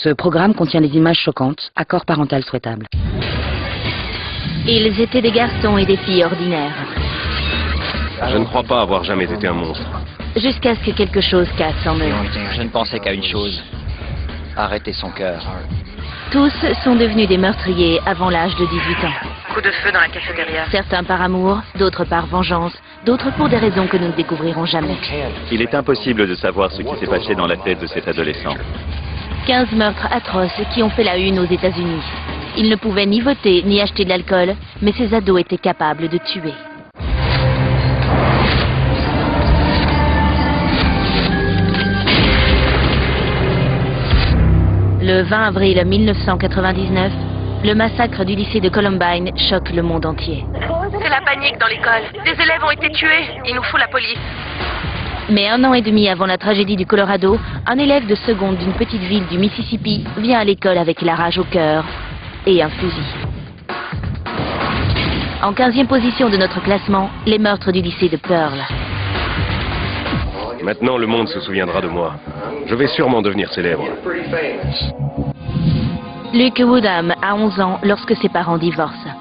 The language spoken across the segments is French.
Ce programme contient des images choquantes, accord parental souhaitable. Ils étaient des garçons et des filles ordinaires. Je ne crois pas avoir jamais été un monstre. Jusqu'à ce que quelque chose casse en eux. Je ne pensais qu'à une chose. Arrêter son cœur. Tous sont devenus des meurtriers avant l'âge de 18 ans. Coup de feu dans la cafétéria. Certains par amour, d'autres par vengeance, d'autres pour des raisons que nous ne découvrirons jamais. Il est impossible de savoir ce qui s'est passé dans la tête de cet adolescent. 15 meurtres atroces qui ont fait la une aux États-Unis. Ils ne pouvaient ni voter ni acheter de l'alcool, mais ces ados étaient capables de tuer. Le 20 avril 1999, le massacre du lycée de Columbine choque le monde entier. C'est la panique dans l'école. Des élèves ont été tués. Il nous faut la police. Mais 1 an et demi avant la tragédie du Colorado, un élève de seconde d'une petite ville du Mississippi vient à l'école avec la rage au cœur et un fusil. En 15e position de notre classement, les meurtres du lycée de Pearl. Maintenant, le monde se souviendra de moi. Je vais sûrement devenir célèbre. Luke Woodham a 11 ans lorsque ses parents divorcent.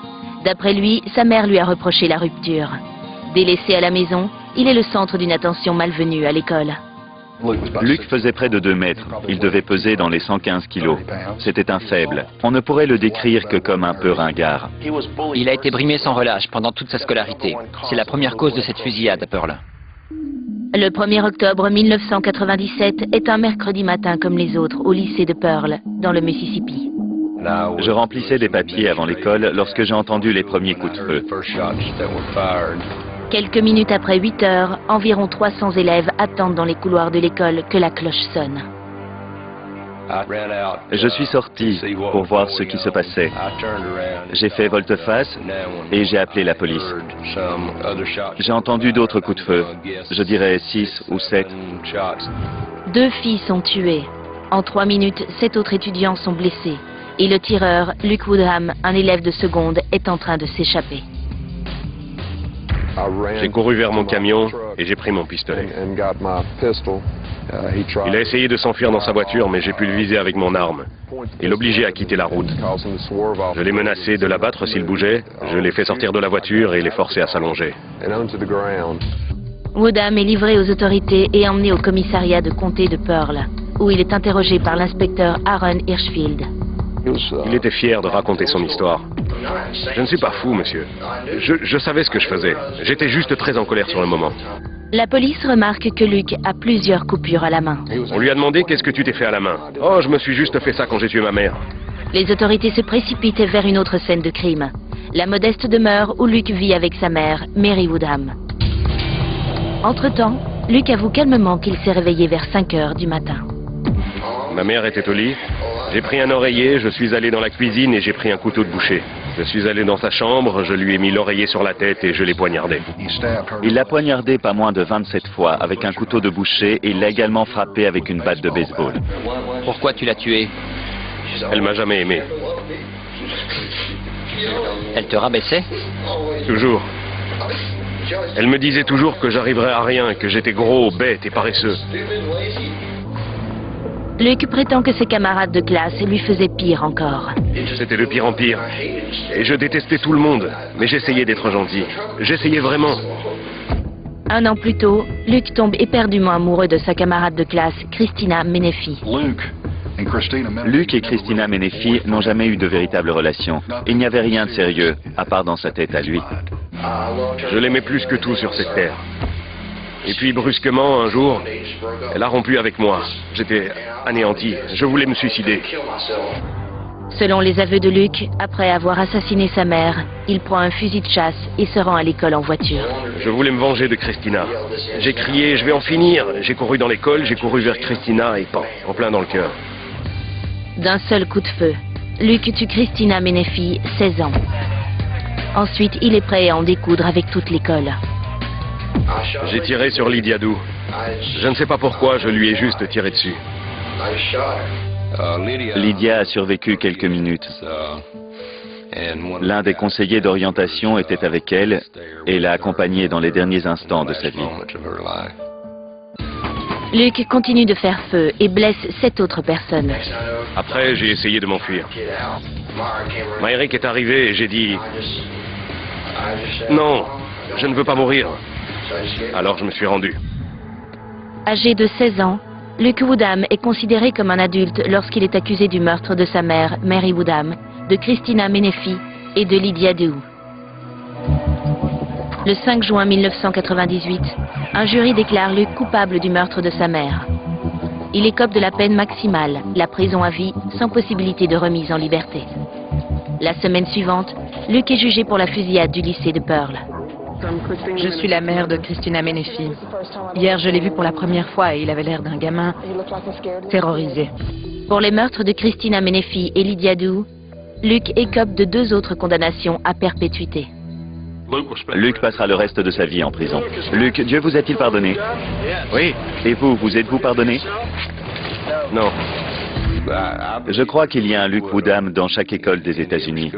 D'après lui, sa mère lui a reproché la rupture. Délaissé à la maison, il est le centre d'une attention malvenue à l'école. Luke faisait près de 2 mètres. Il devait peser dans les 115 kilos. C'était un faible. On ne pourrait le décrire que comme un peu ringard. Il a été brimé sans relâche pendant toute sa scolarité. C'est la première cause de cette fusillade à Pearl. Le 1er octobre 1997 est un mercredi matin comme les autres au lycée de Pearl, dans le Mississippi. Je remplissais des papiers avant l'école lorsque j'ai entendu les premiers coups de feu. Quelques minutes après 8 heures, environ 300 élèves attendent dans les couloirs de l'école que la cloche sonne. Je suis sorti pour voir ce qui se passait. J'ai fait volte-face et j'ai appelé la police. J'ai entendu d'autres coups de feu, je dirais 6 ou 7. 2 filles sont tuées. En 3 minutes, 7 autres étudiants sont blessés. Et le tireur, Luke Woodham, un élève de seconde, est en train de s'échapper. J'ai couru vers mon camion et j'ai pris mon pistolet. Il a essayé de s'enfuir dans sa voiture, mais j'ai pu le viser avec mon arme et l'obliger à quitter la route. Je l'ai menacé de l'abattre s'il bougeait, je l'ai fait sortir de la voiture et l'ai forcé à s'allonger. Woodham est livré aux autorités et emmené au commissariat de comté de Pearl, où il est interrogé par l'inspecteur Aaron Hirschfield. Il était fier de raconter son histoire. Je ne suis pas fou, monsieur. Je savais ce que je faisais. J'étais juste très en colère sur le moment. La police remarque que Luke a plusieurs coupures à la main. On lui a demandé qu'est-ce que tu t'es fait à la main. Oh, je me suis juste fait ça quand j'ai tué ma mère. Les autorités se précipitent vers une autre scène de crime. La modeste demeure où Luke vit avec sa mère, Mary Woodham. Entre-temps, Luke avoue calmement qu'il s'est réveillé vers 5 heures du matin. Ma mère était au lit. J'ai pris un oreiller, je suis allé dans la cuisine et j'ai pris un couteau de boucher. Je suis allé dans sa chambre, je lui ai mis l'oreiller sur la tête et je l'ai poignardé. Il l'a poignardé pas moins de 27 fois avec un couteau de boucher et il l'a également frappé avec une batte de baseball. Pourquoi tu l'as tué? Elle m'a jamais aimé. Elle te rabaissait? Toujours. Elle me disait toujours que j'arriverais à rien, que j'étais gros, bête et paresseux. Luke prétend que ses camarades de classe lui faisaient pire encore. C'était de pire en pire. Et je détestais tout le monde. Mais j'essayais d'être gentil. J'essayais vraiment. 1 an plus tôt, Luke tombe éperdument amoureux de sa camarade de classe, Christina Menefee. Luke et Christina Menefee n'ont jamais eu de véritable relation. Il n'y avait rien de sérieux, à part dans sa tête à lui. Je l'aimais plus que tout sur cette terre. Et puis brusquement, un jour, elle a rompu avec moi. J'étais anéanti. Je voulais me suicider. Selon les aveux de Luke, après avoir assassiné sa mère, il prend un fusil de chasse et se rend à l'école en voiture. Je voulais me venger de Christina. J'ai crié, je vais en finir. J'ai couru dans l'école, j'ai couru vers Christina et pan, en plein dans le cœur. D'un seul coup de feu, Luke tue Christina Menefee, 16 ans. Ensuite, il est prêt à en découdre avec toute l'école. J'ai tiré sur Lydia Dou. Je ne sais pas pourquoi, je lui ai juste tiré dessus. Lydia a survécu quelques minutes. L'un des conseillers d'orientation était avec elle et l'a accompagnée dans les derniers instants de sa vie. Luke continue de faire feu et blesse 7 autres personnes. Après, j'ai essayé de m'enfuir. Myrick est arrivé et j'ai dit... Non, je ne veux pas mourir. Alors je me suis rendu. Âgé de 16 ans, Luke Woodham est considéré comme un adulte lorsqu'il est accusé du meurtre de sa mère, Mary Woodham, de Christina Menefee et de Lydia Dew. Le 5 juin 1998, un jury déclare Luke coupable du meurtre de sa mère. Il écope de la peine maximale, la prison à vie, sans possibilité de remise en liberté. La semaine suivante, Luke est jugé pour la fusillade du lycée de Pearl. Je suis la mère de Christina Menefee. Hier, je l'ai vu pour la première fois et il avait l'air d'un gamin terrorisé. Pour les meurtres de Christina Menefee et Lydia Dew, Luke écope de 2 autres condamnations à perpétuité. Luke passera le reste de sa vie en prison. Luke, Dieu vous a-t-il pardonné? Oui? Et vous, vous êtes-vous pardonné? Non. Je crois qu'il y a un Luke Woodham dans chaque école des États-Unis.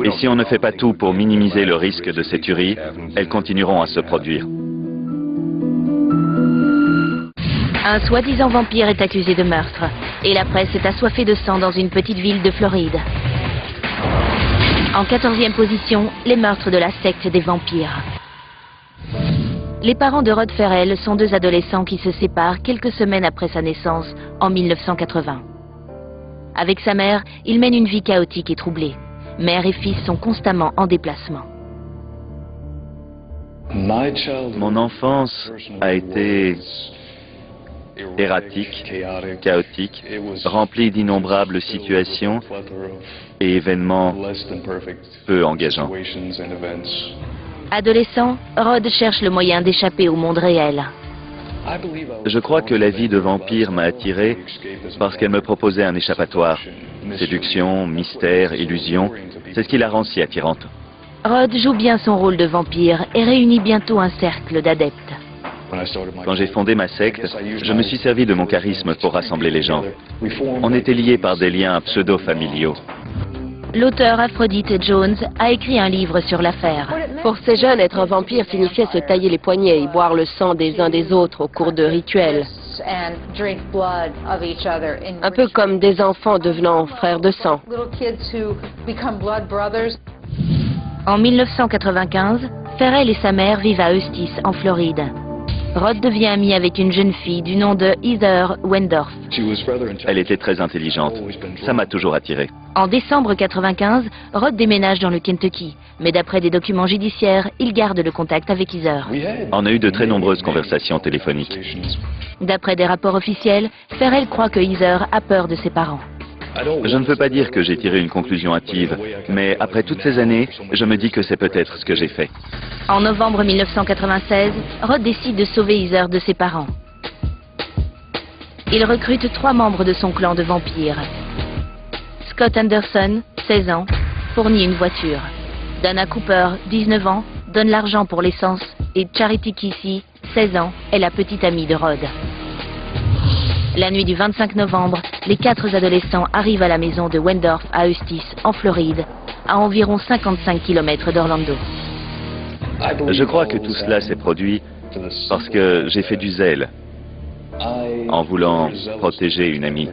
Et si on ne fait pas tout pour minimiser le risque de ces tueries, elles continueront à se produire. Un soi-disant vampire est accusé de meurtre et la presse est assoiffée de sang dans une petite ville de Floride. En 14e position, les meurtres de la secte des vampires. Les parents de Rod Ferrell sont 2 adolescents qui se séparent quelques semaines après sa naissance, en 1980. Avec sa mère, il mène une vie chaotique et troublée. Mère et fils sont constamment en déplacement. Mon enfance a été erratique, chaotique, remplie d'innombrables situations et événements peu engageants. Adolescent, Rod cherche le moyen d'échapper au monde réel. Je crois que la vie de vampire m'a attiré parce qu'elle me proposait un échappatoire. Séduction, mystère, illusion, c'est ce qui la rend si attirante. Rod joue bien son rôle de vampire et réunit bientôt un cercle d'adeptes. Quand j'ai fondé ma secte, je me suis servi de mon charisme pour rassembler les gens. On était liés par des liens pseudo-familiaux. L'auteur Aphrodite Jones a écrit un livre sur l'affaire. Pour ces jeunes, être un vampire signifiait se tailler les poignets et boire le sang des uns des autres au cours de rituels. Un peu comme des enfants devenant frères de sang. En 1995, Ferrell et sa mère vivent à Eustis, en Floride. Rod devient ami avec une jeune fille du nom de Heather Wendorf. Elle était très intelligente. Ça m'a toujours attiré. En décembre 95, Rod déménage dans le Kentucky, mais d'après des documents judiciaires, il garde le contact avec Heather. On a eu de très nombreuses conversations téléphoniques. D'après des rapports officiels, Ferrell croit que Heather a peur de ses parents. Je ne veux pas dire que j'ai tiré une conclusion hâtive, mais après toutes ces années, je me dis que c'est peut-être ce que j'ai fait. En novembre 1996, Rod décide de sauver Heather de ses parents. Il recrute 3 membres de son clan de vampires. Scott Anderson, 16 ans, fournit une voiture. Dana Cooper, 19 ans, donne l'argent pour l'essence. Et Charity Kissy, 16 ans, est la petite amie de Rod. La nuit du 25 novembre, les 4 adolescents arrivent à la maison de Wendorf à Eustis, en Floride, à environ 55 km d'Orlando. Je crois que tout cela s'est produit parce que j'ai fait du zèle en voulant protéger une amie.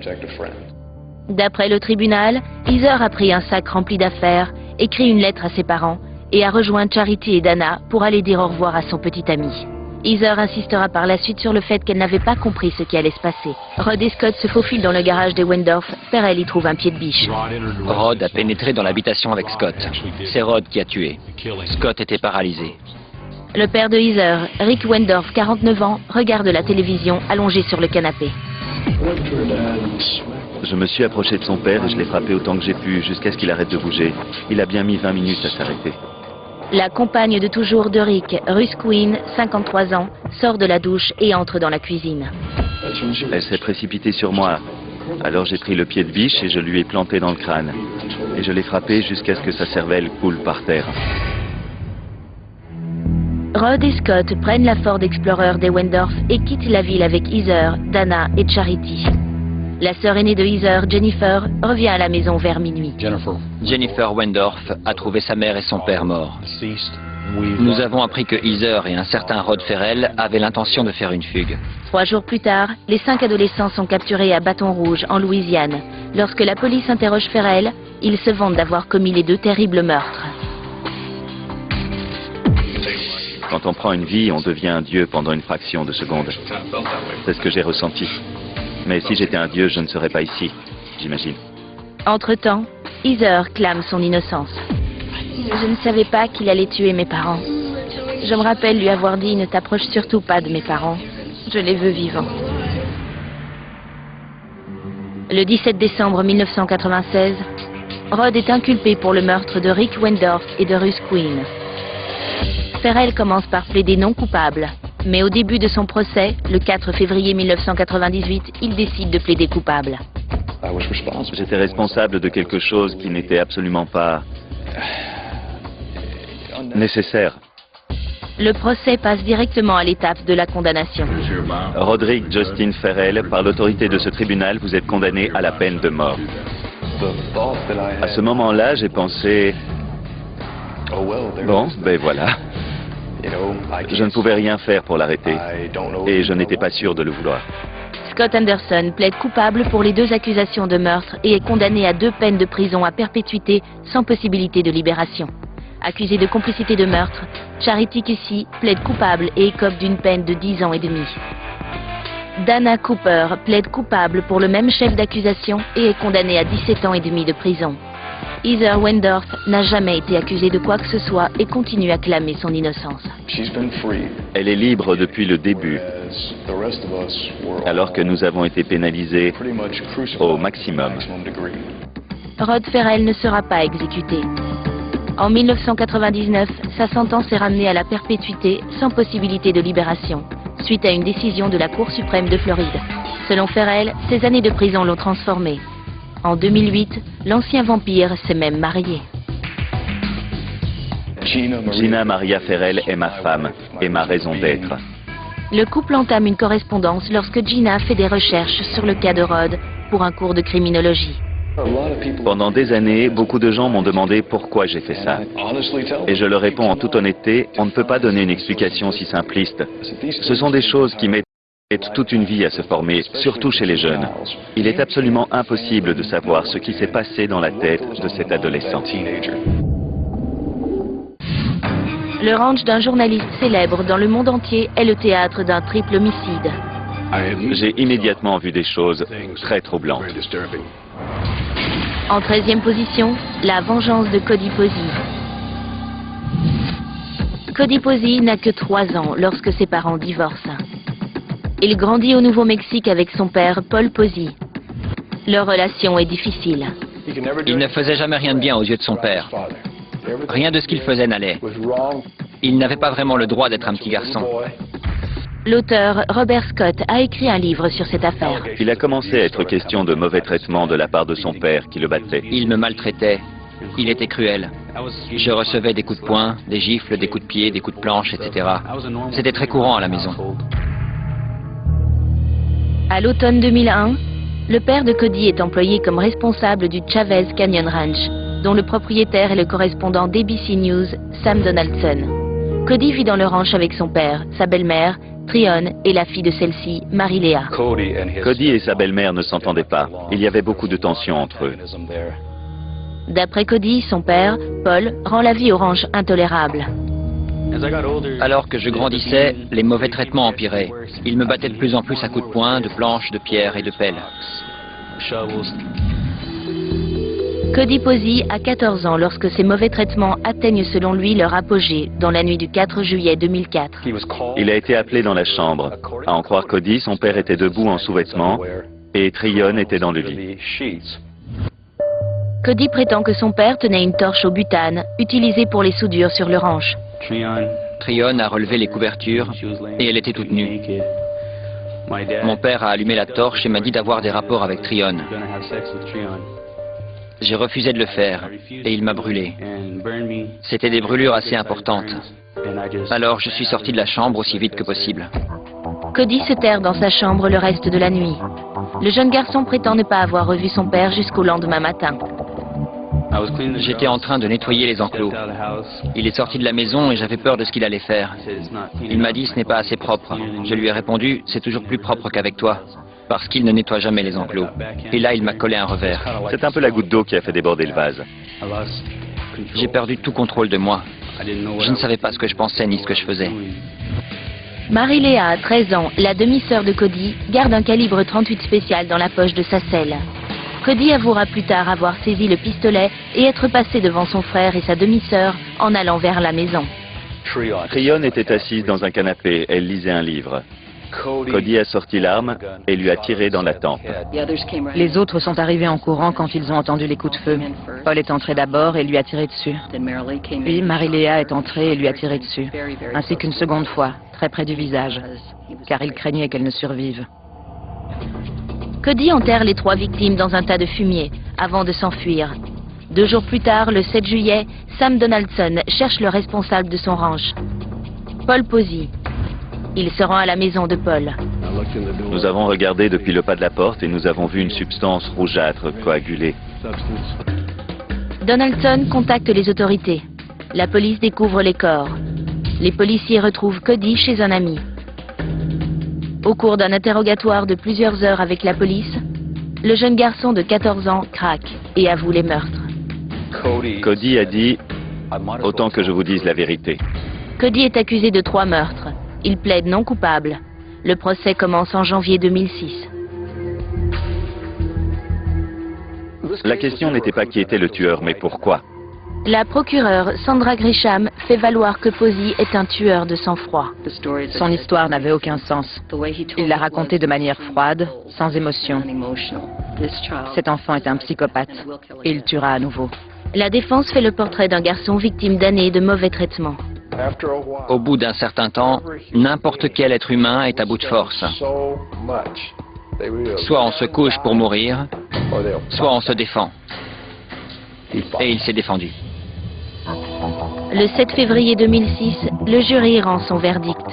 D'après le tribunal, Heather a pris un sac rempli d'affaires, écrit une lettre à ses parents et a rejoint Charity et Dana pour aller dire au revoir à son petit ami. Heather insistera par la suite sur le fait qu'elle n'avait pas compris ce qui allait se passer. Rod et Scott se faufilent dans le garage des Wendorf. Ferrell y trouve un pied de biche. Rod a pénétré dans l'habitation avec Scott. C'est Rod qui a tué. Scott était paralysé. Le père de Heather, Rick Wendorf, 49 ans, regarde la télévision allongé sur le canapé. Je me suis approché de son père et je l'ai frappé autant que j'ai pu jusqu'à ce qu'il arrête de bouger. Il a bien mis 20 minutes à s'arrêter. La compagne de toujours de Rick, Ruth Quinn, 53 ans, sort de la douche et entre dans la cuisine. Elle s'est précipitée sur moi. Alors j'ai pris le pied de biche et je lui ai planté dans le crâne. Et je l'ai frappé jusqu'à ce que sa cervelle coule par terre. Rod et Scott prennent la Ford Explorer des Wendorf et quittent la ville avec Heather, Dana et Charity. La sœur aînée de Heather, Jennifer, revient à la maison vers minuit. Jennifer Wendorf a trouvé sa mère et son père morts. Nous avons appris que Heather et un certain Rod Ferrell avaient l'intention de faire une fugue. 3 jours plus tard, les 5 adolescents sont capturés à Baton Rouge, en Louisiane. Lorsque la police interroge Ferrell, il se vante d'avoir commis les 2 terribles meurtres. Quand on prend une vie, on devient un dieu pendant une fraction de seconde. C'est ce que j'ai ressenti. Mais si j'étais un dieu, je ne serais pas ici, j'imagine. Entre-temps, Heather clame son innocence. Je ne savais pas qu'il allait tuer mes parents. Je me rappelle lui avoir dit « Ne t'approche surtout pas de mes parents. Je les veux vivants. » Le 17 décembre 1996, Rod est inculpé pour le meurtre de Rick Wendorf et de Russ Quinn. Ferrell commence par plaider non coupable, mais au début de son procès, le 4 février 1998, il décide de plaider coupable. J'étais responsable de quelque chose qui n'était absolument pas nécessaire. Le procès passe directement à l'étape de la condamnation. Roderick Justin Ferrell, par l'autorité de ce tribunal, vous êtes condamné à la peine de mort. À ce moment-là, j'ai pensé... Bon, ben voilà. Je ne pouvais rien faire pour l'arrêter. Et je n'étais pas sûr de le vouloir. Scott Anderson plaide coupable pour les 2 accusations de meurtre et est condamné à 2 peines de prison à perpétuité sans possibilité de libération. Accusé de complicité de meurtre, Charity Kissy plaide coupable et écope d'une peine de 10 ans et demi. Dana Cooper plaide coupable pour le même chef d'accusation et est condamnée à 17 ans et demi de prison. Heather Wendorf n'a jamais été accusée de quoi que ce soit et continue à clamer son innocence. Elle est libre depuis le début, alors que nous avons été pénalisés au maximum. Rod Ferrell ne sera pas exécuté. En 1999, sa sentence est ramenée à la perpétuité sans possibilité de libération, suite à une décision de la Cour suprême de Floride. Selon Ferrell, ces années de prison l'ont transformé. En 2008, l'ancien vampire s'est même marié. Gina Maria Ferrell est ma femme et ma raison d'être. Le couple entame une correspondance lorsque Gina fait des recherches sur le cas de Rod pour un cours de criminologie. Pendant des années, beaucoup de gens m'ont demandé pourquoi j'ai fait ça. Et je leur réponds en toute honnêteté, on ne peut pas donner une explication si simpliste. Ce sont des choses qui mettent toute une vie à se former, surtout chez les jeunes. Il est absolument impossible de savoir ce qui s'est passé dans la tête de cet adolescent. Le ranch d'un journaliste célèbre dans le monde entier est le théâtre d'un triple homicide. J'ai immédiatement vu des choses très troublantes. En 13e position, la vengeance de Cody Posey. Cody Posey n'a que 3 ans lorsque ses parents divorcent. Il grandit au Nouveau-Mexique avec son père, Paul Posey. Leur relation est difficile. Il ne faisait jamais rien de bien aux yeux de son père. Rien de ce qu'il faisait n'allait. Il n'avait pas vraiment le droit d'être un petit garçon. L'auteur Robert Scott a écrit un livre sur cette affaire. Il a commencé à être question de mauvais traitements de la part de son père qui le battait. Il me maltraitait. Il était cruel. Je recevais des coups de poing, des gifles, des coups de pied, des coups de planche, etc. C'était très courant à la maison. À l'automne 2001, le père de Cody est employé comme responsable du Chavez Canyon Ranch, dont le propriétaire est le correspondant d'ABC News, Sam Donaldson. Cody vit dans le ranch avec son père, sa belle-mère, Tryon, et la fille de celle-ci, Marie-Léa. Cody et sa belle-mère ne s'entendaient pas. Il y avait beaucoup de tension entre eux. D'après Cody, son père, Paul, rend la vie au ranch intolérable. Alors que je grandissais, les mauvais traitements empiraient. Il me battait de plus en plus à coups de poing, de planches, de pierres et de pelles. Cody Posey a 14 ans lorsque ces mauvais traitements atteignent selon lui leur apogée dans la nuit du 4 juillet 2004. Il a été appelé dans la chambre. À en croire Cody, son père était debout en sous-vêtements et Tryon était dans le lit. Cody prétend que son père tenait une torche au butane, utilisée pour les soudures sur le ranch. Tryon a relevé les couvertures et elle était toute nue. Mon père a allumé la torche et m'a dit d'avoir des rapports avec Tryon. J'ai refusé de le faire et il m'a brûlé. C'était des brûlures assez importantes. Alors je suis sorti de la chambre aussi vite que possible. Cody se terre dans sa chambre le reste de la nuit. Le jeune garçon prétend ne pas avoir revu son père jusqu'au lendemain matin. J'étais en train de nettoyer les enclos. Il est sorti de la maison et j'avais peur de ce qu'il allait faire. Il m'a dit ce n'est pas assez propre. Je lui ai répondu c'est toujours plus propre qu'avec toi, parce qu'il ne nettoie jamais les enclos. Et là il m'a collé un revers. C'est un peu la goutte d'eau qui a fait déborder le vase. J'ai perdu tout contrôle de moi. Je ne savais pas ce que je pensais ni ce que je faisais. Marie-Léa, 13 ans, la demi-sœur de Cody, garde un calibre 38 spécial dans la poche de sa selle. Cody avouera plus tard avoir saisi le pistolet et être passé devant son frère et sa demi-sœur en allant vers la maison. Tryon était assise dans un canapé, elle lisait un livre. Cody a sorti l'arme et lui a tiré dans la tempe. Les autres sont arrivés en courant quand ils ont entendu les coups de feu. Paul est entré d'abord et lui a tiré dessus. Puis Marie-Léa est entrée et lui a tiré dessus, ainsi qu'une seconde fois, très près du visage, car il craignait qu'elle ne survive. Cody enterre les 3 victimes dans un tas de fumier avant de s'enfuir. 2 jours plus tard, le 7 juillet, Sam Donaldson cherche le responsable de son ranch, Paul Posey. Il se rend à la maison de Paul. Nous avons regardé depuis le pas de la porte et nous avons vu une substance rougeâtre coagulée. Donaldson contacte les autorités. La police découvre les corps. Les policiers retrouvent Cody chez un ami. Au cours d'un interrogatoire de plusieurs heures avec la police, le jeune garçon de 14 ans craque et avoue les meurtres. Cody a dit « Autant que je vous dise la vérité ». Cody est accusé de 3 meurtres. Il plaide non coupable. Le procès commence en janvier 2006. La question n'était pas qui était le tueur, mais pourquoi. La procureure Sandra Grisham fait valoir que Posey est un tueur de sang-froid. Son histoire n'avait aucun sens. Il l'a racontée de manière froide, sans émotion. Cet enfant est un psychopathe et il tuera à nouveau. La défense fait le portrait d'un garçon victime d'années de mauvais traitements. Au bout d'un certain temps, n'importe quel être humain est à bout de force. Soit on se couche pour mourir, soit on se défend. Et il s'est défendu. Le 7 février 2006, le jury rend son verdict.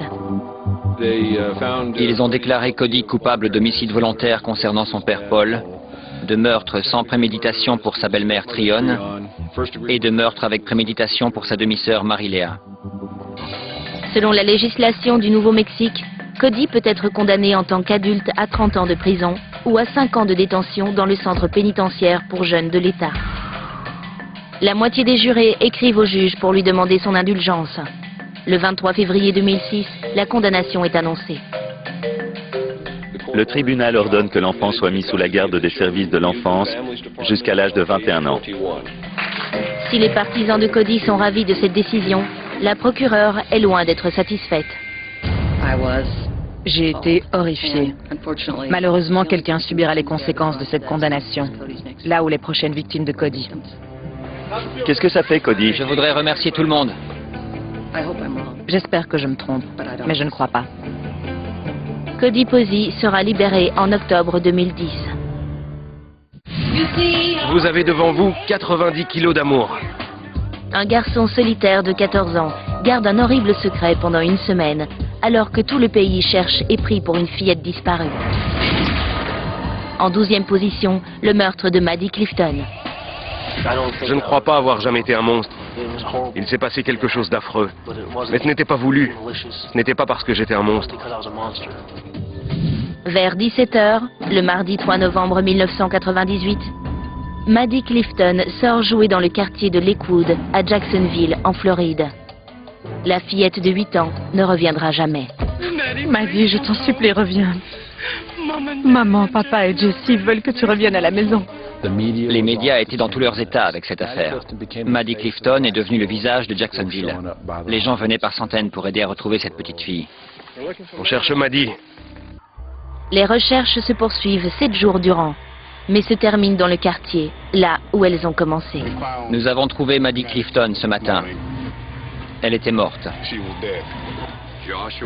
Ils ont déclaré Cody coupable d'homicide volontaire concernant son père Paul, de meurtre sans préméditation pour sa belle-mère Tryon et de meurtre avec préméditation pour sa demi-sœur Marie-Léa. Selon la législation du Nouveau-Mexique, Cody peut être condamné en tant qu'adulte à 30 ans de prison ou à 5 ans de détention dans le centre pénitentiaire pour jeunes de l'État. La moitié des jurés écrivent au juge pour lui demander son indulgence. Le 23 février 2006, la condamnation est annoncée. Le tribunal ordonne que l'enfant soit mis sous la garde des services de l'enfance jusqu'à l'âge de 21 ans. Si les partisans de Cody sont ravis de cette décision, la procureure est loin d'être satisfaite. J'ai été horrifiée. Malheureusement, quelqu'un subira les conséquences de cette condamnation, là où les prochaines victimes de Cody. Qu'est-ce que ça fait, Cody? Je voudrais remercier tout le monde. J'espère que je me trompe, mais je ne crois pas. Cody Posey sera libéré en octobre 2010. Vous avez devant vous 90 kilos d'amour. Un garçon solitaire de 14 ans garde un horrible secret pendant une semaine, alors que tout le pays cherche et prie pour une fillette disparue. En 12e position, le meurtre de Maddie Clifton. Je ne crois pas avoir jamais été un monstre. Il s'est passé quelque chose d'affreux. Mais ce n'était pas voulu. Ce n'était pas parce que j'étais un monstre. Vers 17h, le mardi 3 novembre 1998, Maddie Clifton sort jouer dans le quartier de Lakewood, à Jacksonville, en Floride. La fillette de 8 ans ne reviendra jamais. Maddie, je t'en supplie, reviens. Maman, papa et Jessie veulent que tu reviennes à la maison. Les médias étaient dans tous leurs états avec cette affaire. Maddie Clifton est devenue le visage de Jacksonville. Les gens venaient par centaines pour aider à retrouver cette petite fille. On cherche Maddie. Les recherches se poursuivent 7 jours durant, mais se terminent dans le quartier, là où elles ont commencé. Nous avons trouvé Maddie Clifton ce matin. Elle était morte.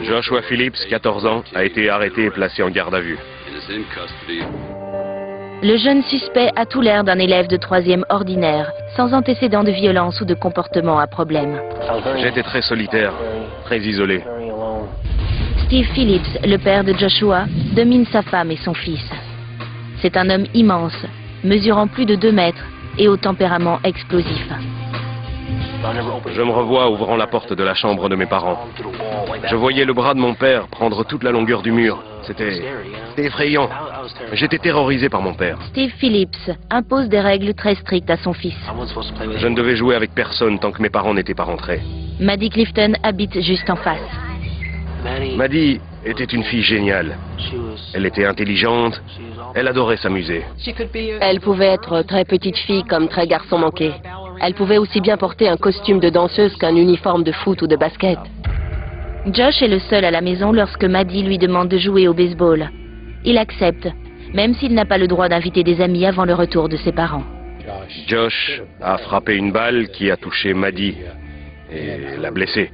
Joshua Phillips, 14 ans, a été arrêté et placé en garde à vue. Le jeune suspect a tout l'air d'un élève de 3e ordinaire, sans antécédent de violence ou de comportement à problème. J'étais très solitaire, très isolé. Steve Phillips, le père de Joshua, domine sa femme et son fils. C'est un homme immense, mesurant plus de 2 mètres et au tempérament explosif. Je me revois ouvrant la porte de la chambre de mes parents. Je voyais le bras de mon père prendre toute la longueur du mur. C'était effrayant. J'étais terrorisé par mon père. Steve Phillips impose des règles très strictes à son fils. Je ne devais jouer avec personne tant que mes parents n'étaient pas rentrés. Maddie Clifton habite juste en face. Maddie était une fille géniale. Elle était intelligente. Elle adorait s'amuser. Elle pouvait être très petite fille comme très garçon manqué. Elle pouvait aussi bien porter un costume de danseuse qu'un uniforme de foot ou de basket. Josh est le seul à la maison lorsque Maddie lui demande de jouer au baseball. Il accepte, même s'il n'a pas le droit d'inviter des amis avant le retour de ses parents. Josh a frappé une balle qui a touché Maddie et l'a blessée.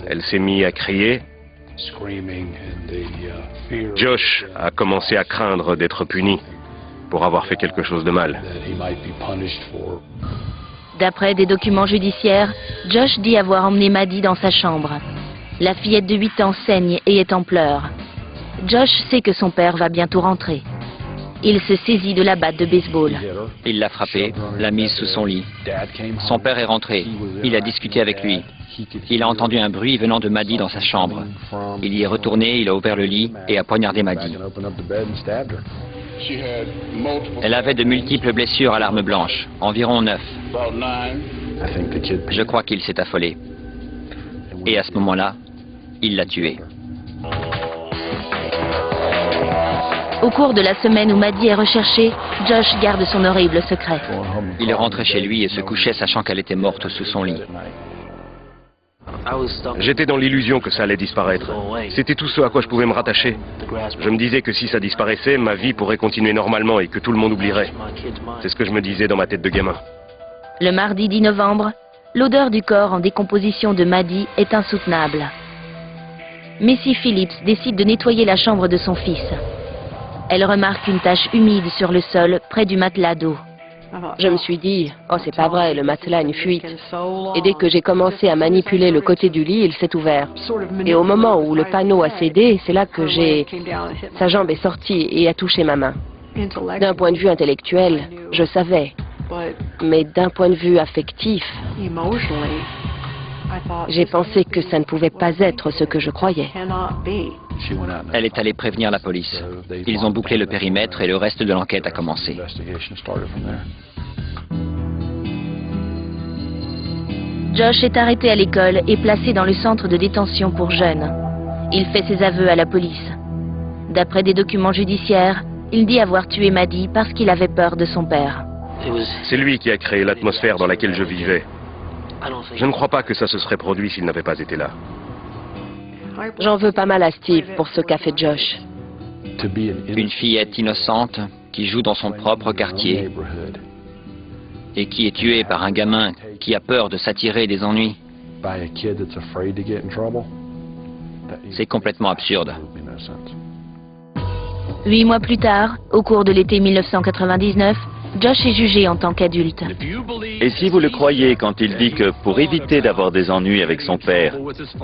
Elle s'est mise à crier. Josh a commencé à craindre d'être puni pour avoir fait quelque chose de mal. D'après des documents judiciaires, Josh dit avoir emmené Maddie dans sa chambre. La fillette de 8 ans saigne et est en pleurs. Josh sait que son père va bientôt rentrer. Il se saisit de la batte de baseball. Il l'a frappée, l'a mise sous son lit. Son père est rentré. Il a discuté avec lui. Il a entendu un bruit venant de Maddie dans sa chambre. Il y est retourné, il a ouvert le lit et a poignardé Maddie. Elle avait de multiples blessures à l'arme blanche, environ 9. Je crois qu'il s'est affolé. Et à ce moment-là, il l'a tuée. Au cours de la semaine où Maddie est recherchée, Josh garde son horrible secret. Il est rentré chez lui et se couchait sachant qu'elle était morte sous son lit. J'étais dans l'illusion que ça allait disparaître. C'était tout ce à quoi je pouvais me rattacher. Je me disais que si ça disparaissait, ma vie pourrait continuer normalement et que tout le monde oublierait. C'est ce que je me disais dans ma tête de gamin. Le mardi 10 novembre, l'odeur du corps en décomposition de Maddie est insoutenable. Missy Phillips décide de nettoyer la chambre de son fils. Elle remarque une tache humide sur le sol près du matelas d'eau. Je me suis dit, oh c'est pas vrai, le matelas a une fuite. Et dès que j'ai commencé à manipuler le côté du lit, il s'est ouvert. Et au moment où le panneau a cédé, c'est là que sa jambe est sortie et a touché ma main. D'un point de vue intellectuel, je savais. Mais d'un point de vue affectif, j'ai pensé que ça ne pouvait pas être ce que je croyais. Elle est allée prévenir la police. Ils ont bouclé le périmètre et le reste de l'enquête a commencé. Josh est arrêté à l'école et placé dans le centre de détention pour jeunes. Il fait ses aveux à la police. D'après des documents judiciaires, il dit avoir tué Maddie parce qu'il avait peur de son père. C'est lui qui a créé l'atmosphère dans laquelle je vivais. Je ne crois pas que ça se serait produit s'il n'avait pas été là. J'en veux pas mal à Steve pour ce qu'a fait Josh. Une fillette innocente qui joue dans son propre quartier et qui est tuée par un gamin qui a peur de s'attirer des ennuis. C'est complètement absurde. 8 mois plus tard, au cours de l'été 1999, Josh est jugé en tant qu'adulte. Et si vous le croyez quand il dit que pour éviter d'avoir des ennuis avec son père,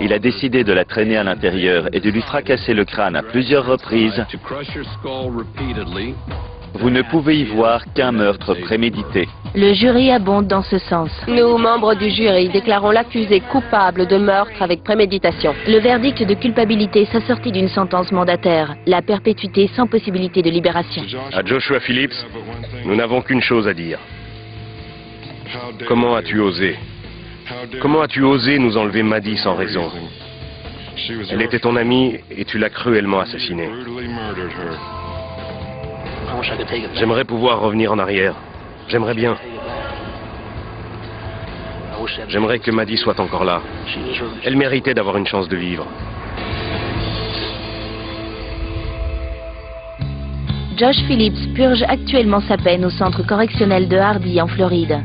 il a décidé de la traîner à l'intérieur et de lui fracasser le crâne à plusieurs reprises, vous ne pouvez y voir qu'un meurtre prémédité. Le jury abonde dans ce sens. Nous, membres du jury, déclarons l'accusé coupable de meurtre avec préméditation. Le verdict de culpabilité s'assortit d'une sentence mandataire, la perpétuité sans possibilité de libération. À Joshua Phillips, nous n'avons qu'une chose à dire. Comment as-tu osé? Comment as-tu osé nous enlever Maddie sans raison? Elle était ton amie et tu l'as cruellement assassinée. J'aimerais pouvoir revenir en arrière. J'aimerais bien. J'aimerais que Maddie soit encore là. Elle méritait d'avoir une chance de vivre. Josh Phillips purge actuellement sa peine au centre correctionnel de Hardy en Floride.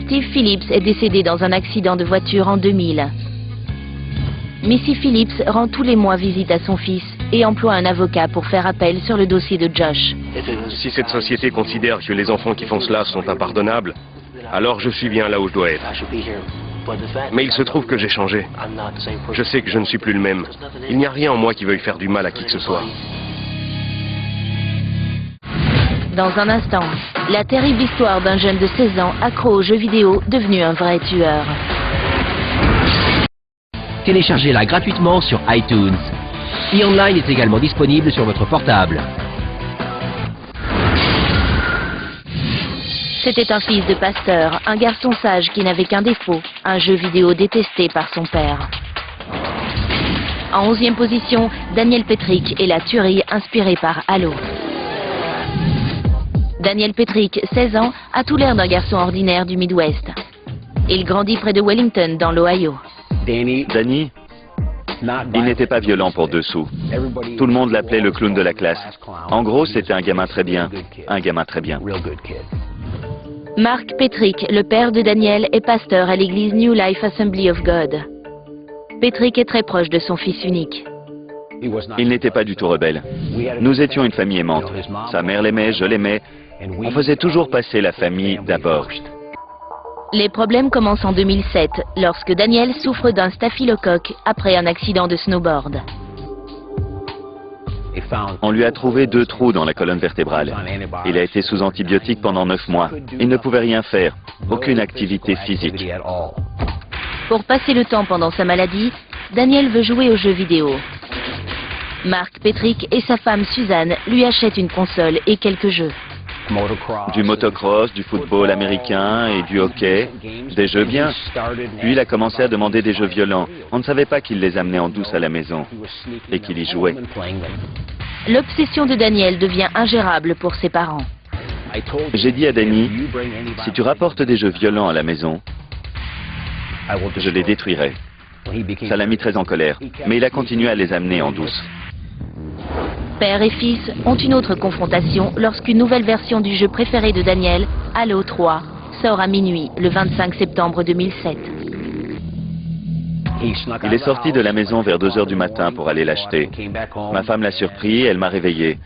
Steve Phillips est décédé dans un accident de voiture en 2000. Missy Phillips rend tous les mois visite à son fils et emploie un avocat pour faire appel sur le dossier de Josh. Si cette société considère que les enfants qui font cela sont impardonnables, alors je suis bien là où je dois être. Mais il se trouve que j'ai changé. Je sais que je ne suis plus le même. Il n'y a rien en moi qui veuille faire du mal à qui que ce soit. Dans un instant, La terrible histoire d'un jeune de 16 ans accro aux jeux vidéo devenu un vrai tueur. Téléchargez-la gratuitement sur iTunes. E-Online est également disponible sur votre portable. C'était un fils de pasteur, un garçon sage qui n'avait qu'un défaut, un jeu vidéo détesté par son père. En 11e position, Daniel Petrick et la tuerie inspirée par Halo. Daniel Petrick, 16 ans, a tout l'air d'un garçon ordinaire du Midwest. Il grandit près de Wellington, dans l'Ohio. Danny, il n'était pas violent pour 2 sous. Tout le monde l'appelait le clown de la classe. En gros, c'était un gamin très bien. Un gamin très bien. Mark Petrick, le père de Daniel, est pasteur à l'église New Life Assembly of God. Petrick est très proche de son fils unique. Il n'était pas du tout rebelle. Nous étions une famille aimante. Sa mère l'aimait, je l'aimais. On faisait toujours passer la famille d'abord. Les problèmes commencent en 2007, lorsque Daniel souffre d'un staphylocoque après un accident de snowboard. On lui a trouvé 2 trous dans la colonne vertébrale. Il a été sous antibiotiques pendant 9 mois. Il ne pouvait rien faire, aucune activité physique. Pour passer le temps pendant sa maladie, Daniel veut jouer aux jeux vidéo. Mark Petrick et sa femme Suzanne lui achètent une console et quelques jeux. Du motocross, du football américain et du hockey, des jeux bien. Puis il a commencé à demander des jeux violents. On ne savait pas qu'il les amenait en douce à la maison et qu'il y jouait. L'obsession de Daniel devient ingérable pour ses parents. J'ai dit à Danny, si tu rapportes des jeux violents à la maison, je les détruirai. Ça l'a mis très en colère, mais il a continué à les amener en douce. Père et fils ont une autre confrontation lorsqu'une nouvelle version du jeu préféré de Daniel, Halo 3, sort à minuit le 25 septembre 2007. Il est sorti de la maison vers 2 heures du matin pour aller l'acheter. Ma femme l'a surpris, elle m'a réveillé.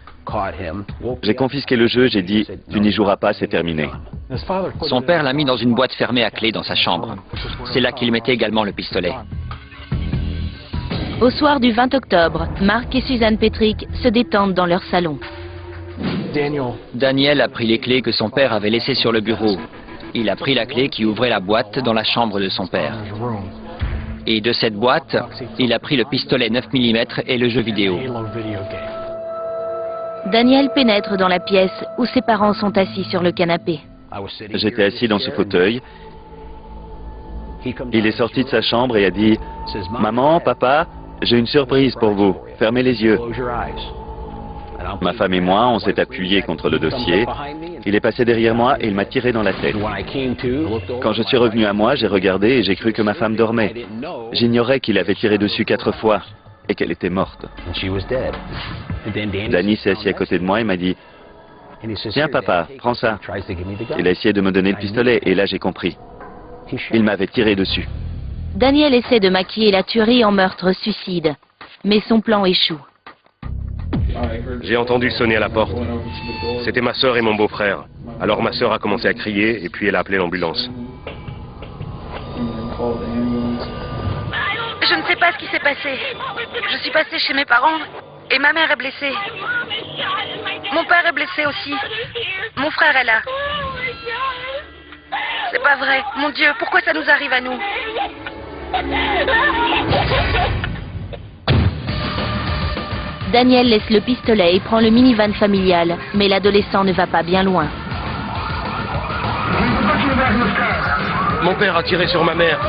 J'ai confisqué le jeu, j'ai dit, tu n'y joueras pas, c'est terminé. Son père l'a mis dans une boîte fermée à clé dans sa chambre. C'est là qu'il mettait également le pistolet. Au soir du 20 octobre, Mark et Suzanne Petrick se détendent dans leur salon. Daniel a pris les clés que son père avait laissées sur le bureau. Il a pris la clé qui ouvrait la boîte dans la chambre de son père. Et de cette boîte, il a pris le pistolet 9 mm et le jeu vidéo. Daniel pénètre dans la pièce où ses parents sont assis sur le canapé. J'étais assis dans ce fauteuil. Il est sorti de sa chambre et a dit, « Maman, papa, j'ai une surprise pour vous. Fermez les yeux. » Ma femme et moi, on s'est appuyés contre le dossier. Il est passé derrière moi et il m'a tiré dans la tête. Quand je suis revenu à moi, j'ai regardé et j'ai cru que ma femme dormait. J'ignorais qu'il avait tiré dessus 4 fois et qu'elle était morte. Danny s'est assis à côté de moi et m'a dit, « Tiens papa, prends ça. » Il a essayé de me donner le pistolet et là j'ai compris. Il m'avait tiré dessus. Daniel essaie de maquiller la tuerie en meurtre-suicide, mais son plan échoue. J'ai entendu sonner à la porte. C'était ma sœur et mon beau-frère. Alors ma sœur a commencé à crier et puis elle a appelé l'ambulance. Je ne sais pas ce qui s'est passé. Je suis passée chez mes parents et ma mère est blessée. Mon père est blessé aussi. Mon frère est là. C'est pas vrai. Mon Dieu, pourquoi ça nous arrive à nous? Daniel laisse le pistolet et prend le minivan familial, mais l'adolescent ne va pas bien loin. Mon père a tiré sur ma mère.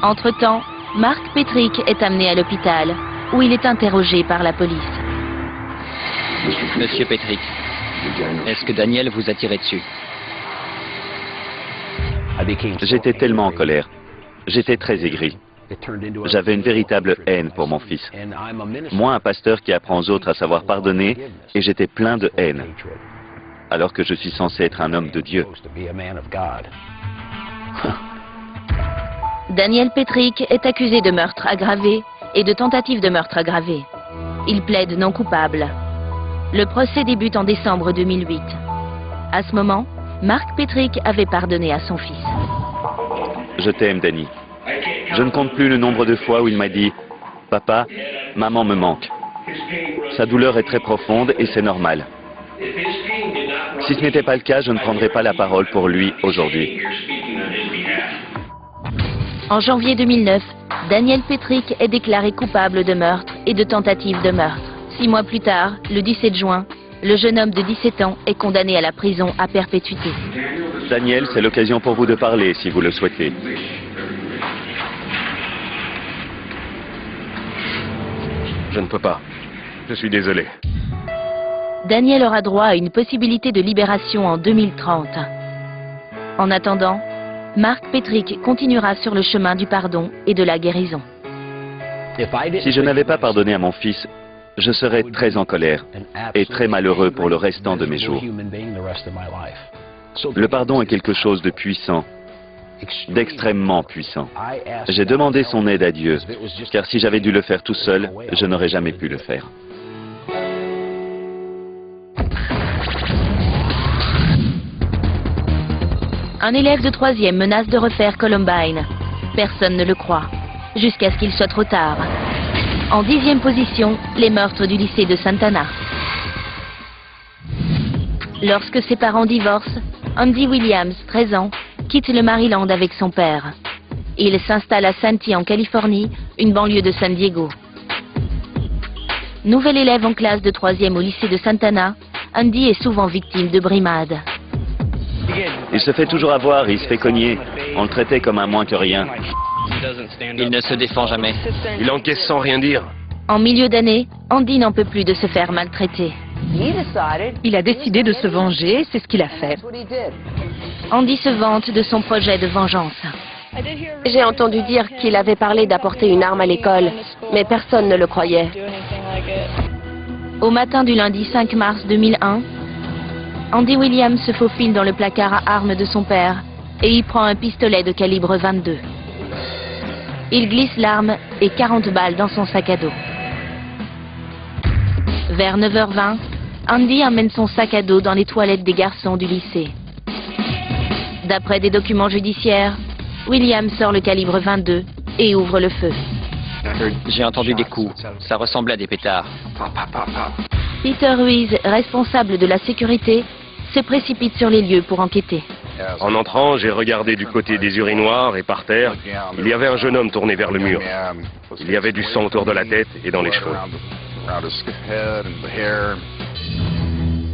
Entre-temps, Mark Petrick est amené à l'hôpital, où il est interrogé par la police. Monsieur Petrick, est-ce que Daniel vous a tiré dessus? J'étais tellement en colère. J'étais très aigri. J'avais une véritable haine pour mon fils. Moi, un pasteur qui apprend aux autres à savoir pardonner, et j'étais plein de haine, alors que je suis censé être un homme de Dieu. Daniel Petrick est accusé de meurtre aggravé et de tentative de meurtre aggravé. Il plaide non coupable. Le procès débute en décembre 2008. À ce moment, Mark Petrick avait pardonné à son fils. Je t'aime, Danny. Je ne compte plus le nombre de fois où il m'a dit « Papa, maman me manque ». Sa douleur est très profonde et c'est normal. Si ce n'était pas le cas, je ne prendrais pas la parole pour lui aujourd'hui. En janvier 2009, Daniel Petrick est déclaré coupable de meurtre et de tentative de meurtre. 6 mois plus tard, le 17 juin, le jeune homme de 17 ans est condamné à la prison à perpétuité. Daniel, c'est l'occasion pour vous de parler si vous le souhaitez. Je ne peux pas. Je suis désolé. Daniel aura droit à une possibilité de libération en 2030. En attendant, Mark Petrick continuera sur le chemin du pardon et de la guérison. Si je n'avais pas pardonné à mon fils, je serais très en colère et très malheureux pour le restant de mes jours. Le pardon est quelque chose de puissant, d'extrêmement puissant. J'ai demandé son aide à Dieu, car si j'avais dû le faire tout seul, je n'aurais jamais pu le faire. Un élève de 3e menace de refaire Columbine. Personne ne le croit, jusqu'à ce qu'il soit trop tard. En 10e position, les meurtres du lycée de Santana. Lorsque ses parents divorcent, Andy Williams, 13 ans, quitte le Maryland avec son père. Il s'installe à Santee en Californie, une banlieue de San Diego. Nouvel élève en classe de 3e au lycée de Santana, Andy est souvent victime de brimades. Il se fait toujours avoir et il se fait cogner. On le traitait comme un moins que rien. Il ne se défend jamais. Il encaisse sans rien dire. En milieu d'année, Andy n'en peut plus de se faire maltraiter. Il a décidé de se venger, c'est ce qu'il a fait. Andy se vante de son projet de vengeance. J'ai entendu dire qu'il avait parlé d'apporter une arme à l'école, mais personne ne le croyait. Au matin du lundi 5 mars 2001, Andy Williams se faufile dans le placard à armes de son père et y prend un pistolet de calibre 22. Il glisse l'arme et 40 balles dans son sac à dos. Vers 9h20, Andy emmène son sac à dos dans les toilettes des garçons du lycée. D'après des documents judiciaires, Williams sort le calibre 22 et ouvre le feu. J'ai entendu des coups. Ça ressemblait à des pétards. Peter Ruiz, responsable de la sécurité, se précipite sur les lieux pour enquêter. En entrant, j'ai regardé du côté des urinoirs et par terre, il y avait un jeune homme tourné vers le mur. Il y avait du sang autour de la tête et dans les cheveux.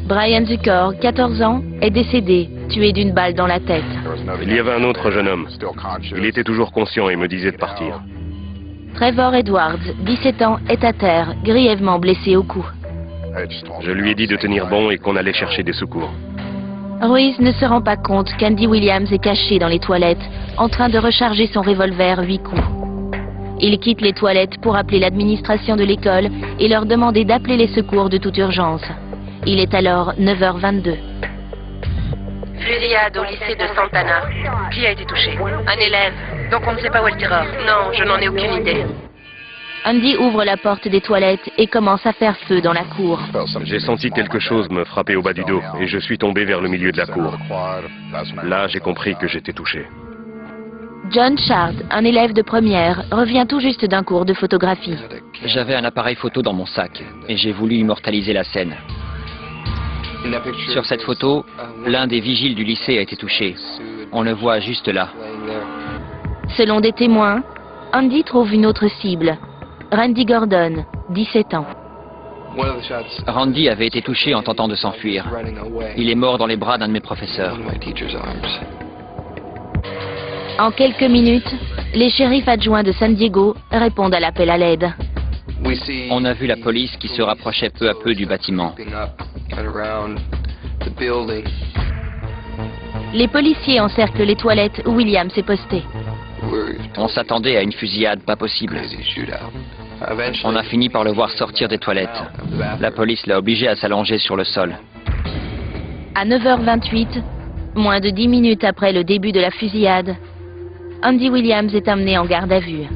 Brian Zucker, 14 ans, est décédé, tué d'une balle dans la tête. Il y avait un autre jeune homme. Il était toujours conscient et me disait de partir. Trevor Edwards, 17 ans, est à terre, grièvement blessé au cou. Je lui ai dit de tenir bon et qu'on allait chercher des secours. Ruiz ne se rend pas compte qu'Andy Williams est caché dans les toilettes, en train de recharger son revolver 8 coups. Il quitte les toilettes pour appeler l'administration de l'école et leur demander d'appeler les secours de toute urgence. Il est alors 9h22. Fusillade au lycée de Santana. Qui a été touché? Un élève. Donc on ne sait pas où est le tireur? Non, je n'en ai aucune idée. Andy ouvre la porte des toilettes et commence à faire feu dans la cour. J'ai senti quelque chose me frapper au bas du dos et je suis tombé vers le milieu de la cour. Là, j'ai compris que j'étais touché. John Shard, un élève de première, revient tout juste d'un cours de photographie. J'avais un appareil photo dans mon sac et j'ai voulu immortaliser la scène. Sur cette photo, l'un des vigiles du lycée a été touché. On le voit juste là. Selon des témoins, Andy trouve une autre cible, Randy Gordon, 17 ans. Randy avait été touché en tentant de s'enfuir. Il est mort dans les bras d'un de mes professeurs. En quelques minutes, les shérifs adjoints de San Diego répondent à l'appel à l'aide. On a vu la police qui se rapprochait peu à peu du bâtiment. Les policiers encerclent les toilettes où Williams est posté. On s'attendait à une fusillade pas possible. On a fini par le voir sortir des toilettes. La police l'a obligé à s'allonger sur le sol. À 9h28, moins de 10 minutes après le début de la fusillade, Andy Williams est amené en garde à vue.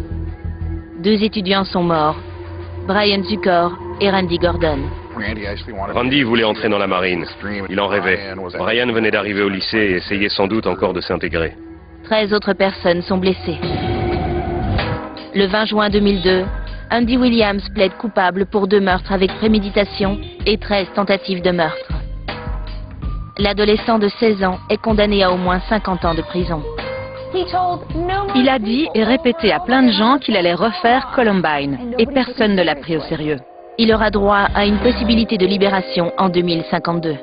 2 étudiants sont morts, Brian Zucker et Randy Gordon. Randy voulait entrer dans la marine. Il en rêvait. Brian venait d'arriver au lycée et essayait sans doute encore de s'intégrer. 13 autres personnes sont blessées. Le 20 juin 2002, Andy Williams plaide coupable pour 2 meurtres avec préméditation et 13 tentatives de meurtre. L'adolescent de 16 ans est condamné à au moins 50 ans de prison. Il a dit et répété à plein de gens qu'il allait refaire Columbine, et personne ne l'a pris au sérieux. Il aura droit à une possibilité de libération en 2052.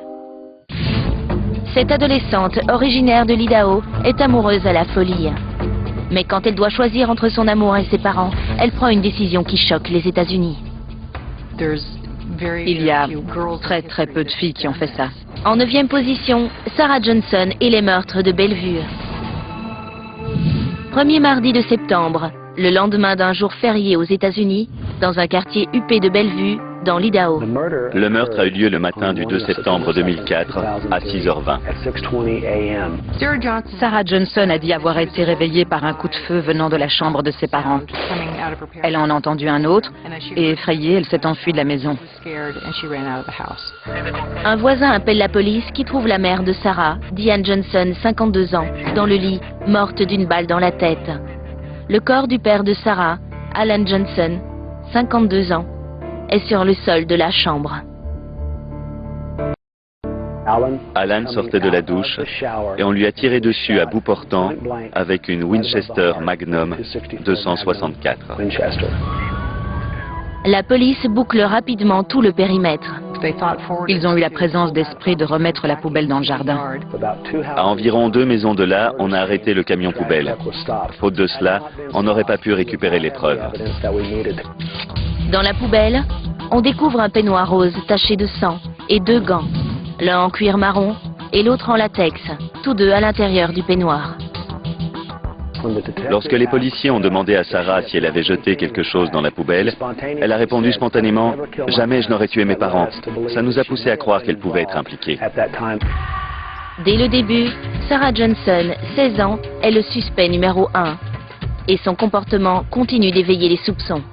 Cette adolescente, originaire de l'Idaho, est amoureuse à la folie. Mais quand elle doit choisir entre son amour et ses parents, elle prend une décision qui choque les États-Unis. Il y a très peu de filles qui ont fait ça. En 9e position, Sarah Johnson et les meurtres de Bellevue. Premier mardi de septembre, le lendemain d'un jour férié aux États-Unis, dans un quartier huppé de Bellevue, dans l'Idaho. Le meurtre a eu lieu le matin du 2 septembre 2004 à 6h20. Sarah Johnson a dit avoir été réveillée par un coup de feu venant de la chambre de ses parents. Elle en a entendu un autre et effrayée, elle s'est enfuie de la maison. Un voisin appelle la police qui trouve la mère de Sarah, Diane Johnson, 52 ans, dans le lit, morte d'une balle dans la tête. Le corps du père de Sarah, Alan Johnson, 52 ans, est sur le sol de la chambre. Alan sortait de la douche et on lui a tiré dessus à bout portant avec une Winchester Magnum 264. La police boucle rapidement tout le périmètre. Ils ont eu la présence d'esprit de remettre la poubelle dans le jardin. À environ 2 maisons de là, on a arrêté le camion poubelle. Faute de cela, on n'aurait pas pu récupérer les preuves. Dans la poubelle, on découvre un peignoir rose taché de sang et 2 gants, l'un en cuir marron et l'autre en latex, tous deux à l'intérieur du peignoir. Lorsque les policiers ont demandé à Sarah si elle avait jeté quelque chose dans la poubelle, elle a répondu spontanément « Jamais je n'aurais tué mes parents ». Ça nous a poussé à croire qu'elle pouvait être impliquée. Dès le début, Sarah Johnson, 16 ans, est le suspect numéro 1. Et son comportement continue d'éveiller les soupçons.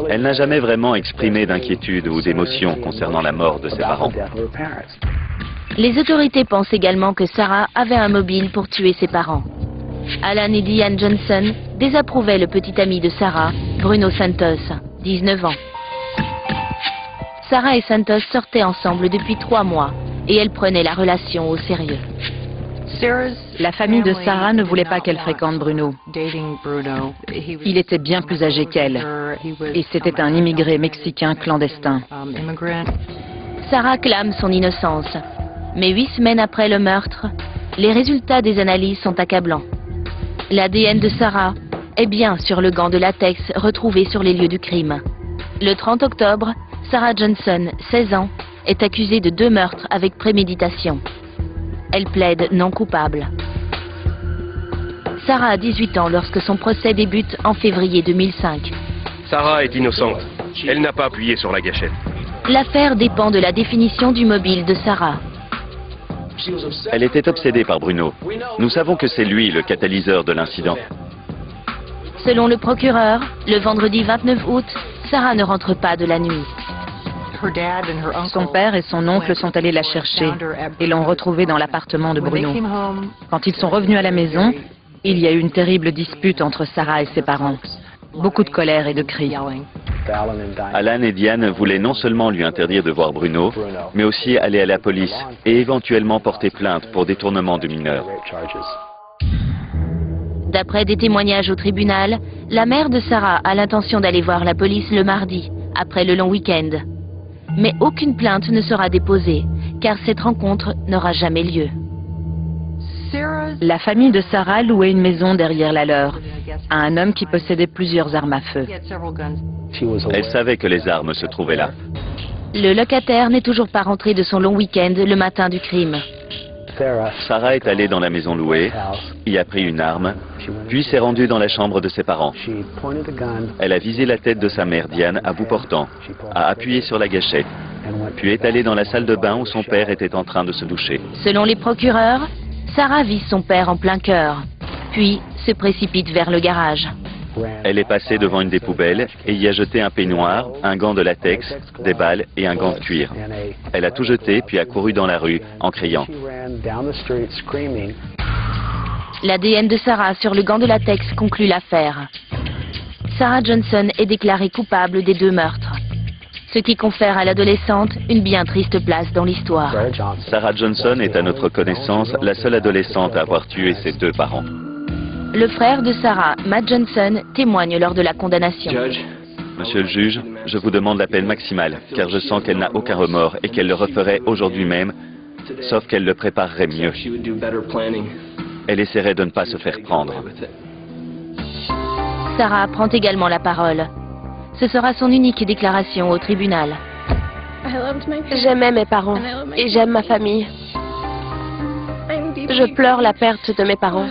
Elle n'a jamais vraiment exprimé d'inquiétude ou d'émotion concernant la mort de ses parents. Les autorités pensent également que Sarah avait un mobile pour tuer ses parents. Alan et Diane Johnson désapprouvaient le petit ami de Sarah, Bruno Santos, 19 ans. Sarah et Santos sortaient ensemble depuis 3 mois et elles prenaient la relation au sérieux. La famille de Sarah ne voulait pas qu'elle fréquente Bruno. Il était bien plus âgé qu'elle et c'était un immigré mexicain clandestin. Sarah clame son innocence, mais 8 semaines après le meurtre, les résultats des analyses sont accablants. L'ADN de Sarah est bien sur le gant de latex retrouvé sur les lieux du crime. Le 30 octobre, Sarah Johnson, 16 ans, est accusée de 2 meurtres avec préméditation. Elle plaide non coupable. Sarah a 18 ans lorsque son procès débute en février 2005. Sarah est innocente. Elle n'a pas appuyé sur la gâchette. L'affaire dépend de la définition du mobile de Sarah. Elle était obsédée par Bruno. Nous savons que c'est lui le catalyseur de l'incident. Selon le procureur, le vendredi 29 août, Sarah ne rentre pas de la nuit. Son père et son oncle sont allés la chercher et l'ont retrouvée dans l'appartement de Bruno. Quand ils sont revenus à la maison, il y a eu une terrible dispute entre Sarah et ses parents. Beaucoup de colère et de cris. Alan et Diane voulaient non seulement lui interdire de voir Bruno, mais aussi aller à la police et éventuellement porter plainte pour détournement de mineurs. D'après des témoignages au tribunal, la mère de Sarah a l'intention d'aller voir la police le mardi, après le long week-end. Mais aucune plainte ne sera déposée, car cette rencontre n'aura jamais lieu. La famille de Sarah louait une maison derrière la leur, à un homme qui possédait plusieurs armes à feu. Elle savait que les armes se trouvaient là. Le locataire n'est toujours pas rentré de son long week-end le matin du crime. Sarah est allée dans la maison louée, y a pris une arme, puis s'est rendue dans la chambre de ses parents. Elle a visé la tête de sa mère Diane à bout portant, a appuyé sur la gâchette, puis est allée dans la salle de bain où son père était en train de se doucher. Selon les procureurs, Sarah vise son père en plein cœur, puis se précipite vers le garage. Elle est passée devant une des poubelles et y a jeté un peignoir, un gant de latex, des balles et un gant de cuir. Elle a tout jeté puis a couru dans la rue en criant. L'ADN de Sarah sur le gant de latex conclut l'affaire. Sarah Johnson est déclarée coupable des 2 meurtres. ce qui confère à l'adolescente une bien triste place dans l'histoire. Sarah Johnson est à notre connaissance la seule adolescente à avoir tué ses 2 parents. Le frère de Sarah, Matt Johnson, témoigne lors de la condamnation. Monsieur le juge, je vous demande la peine maximale, car je sens qu'elle n'a aucun remords et qu'elle le referait aujourd'hui même, sauf qu'elle le préparerait mieux. Elle essaierait de ne pas se faire prendre. Sarah prend également la parole. Ce sera son unique déclaration au tribunal. J'aimais mes parents et j'aime ma famille. Je pleure la perte de mes parents.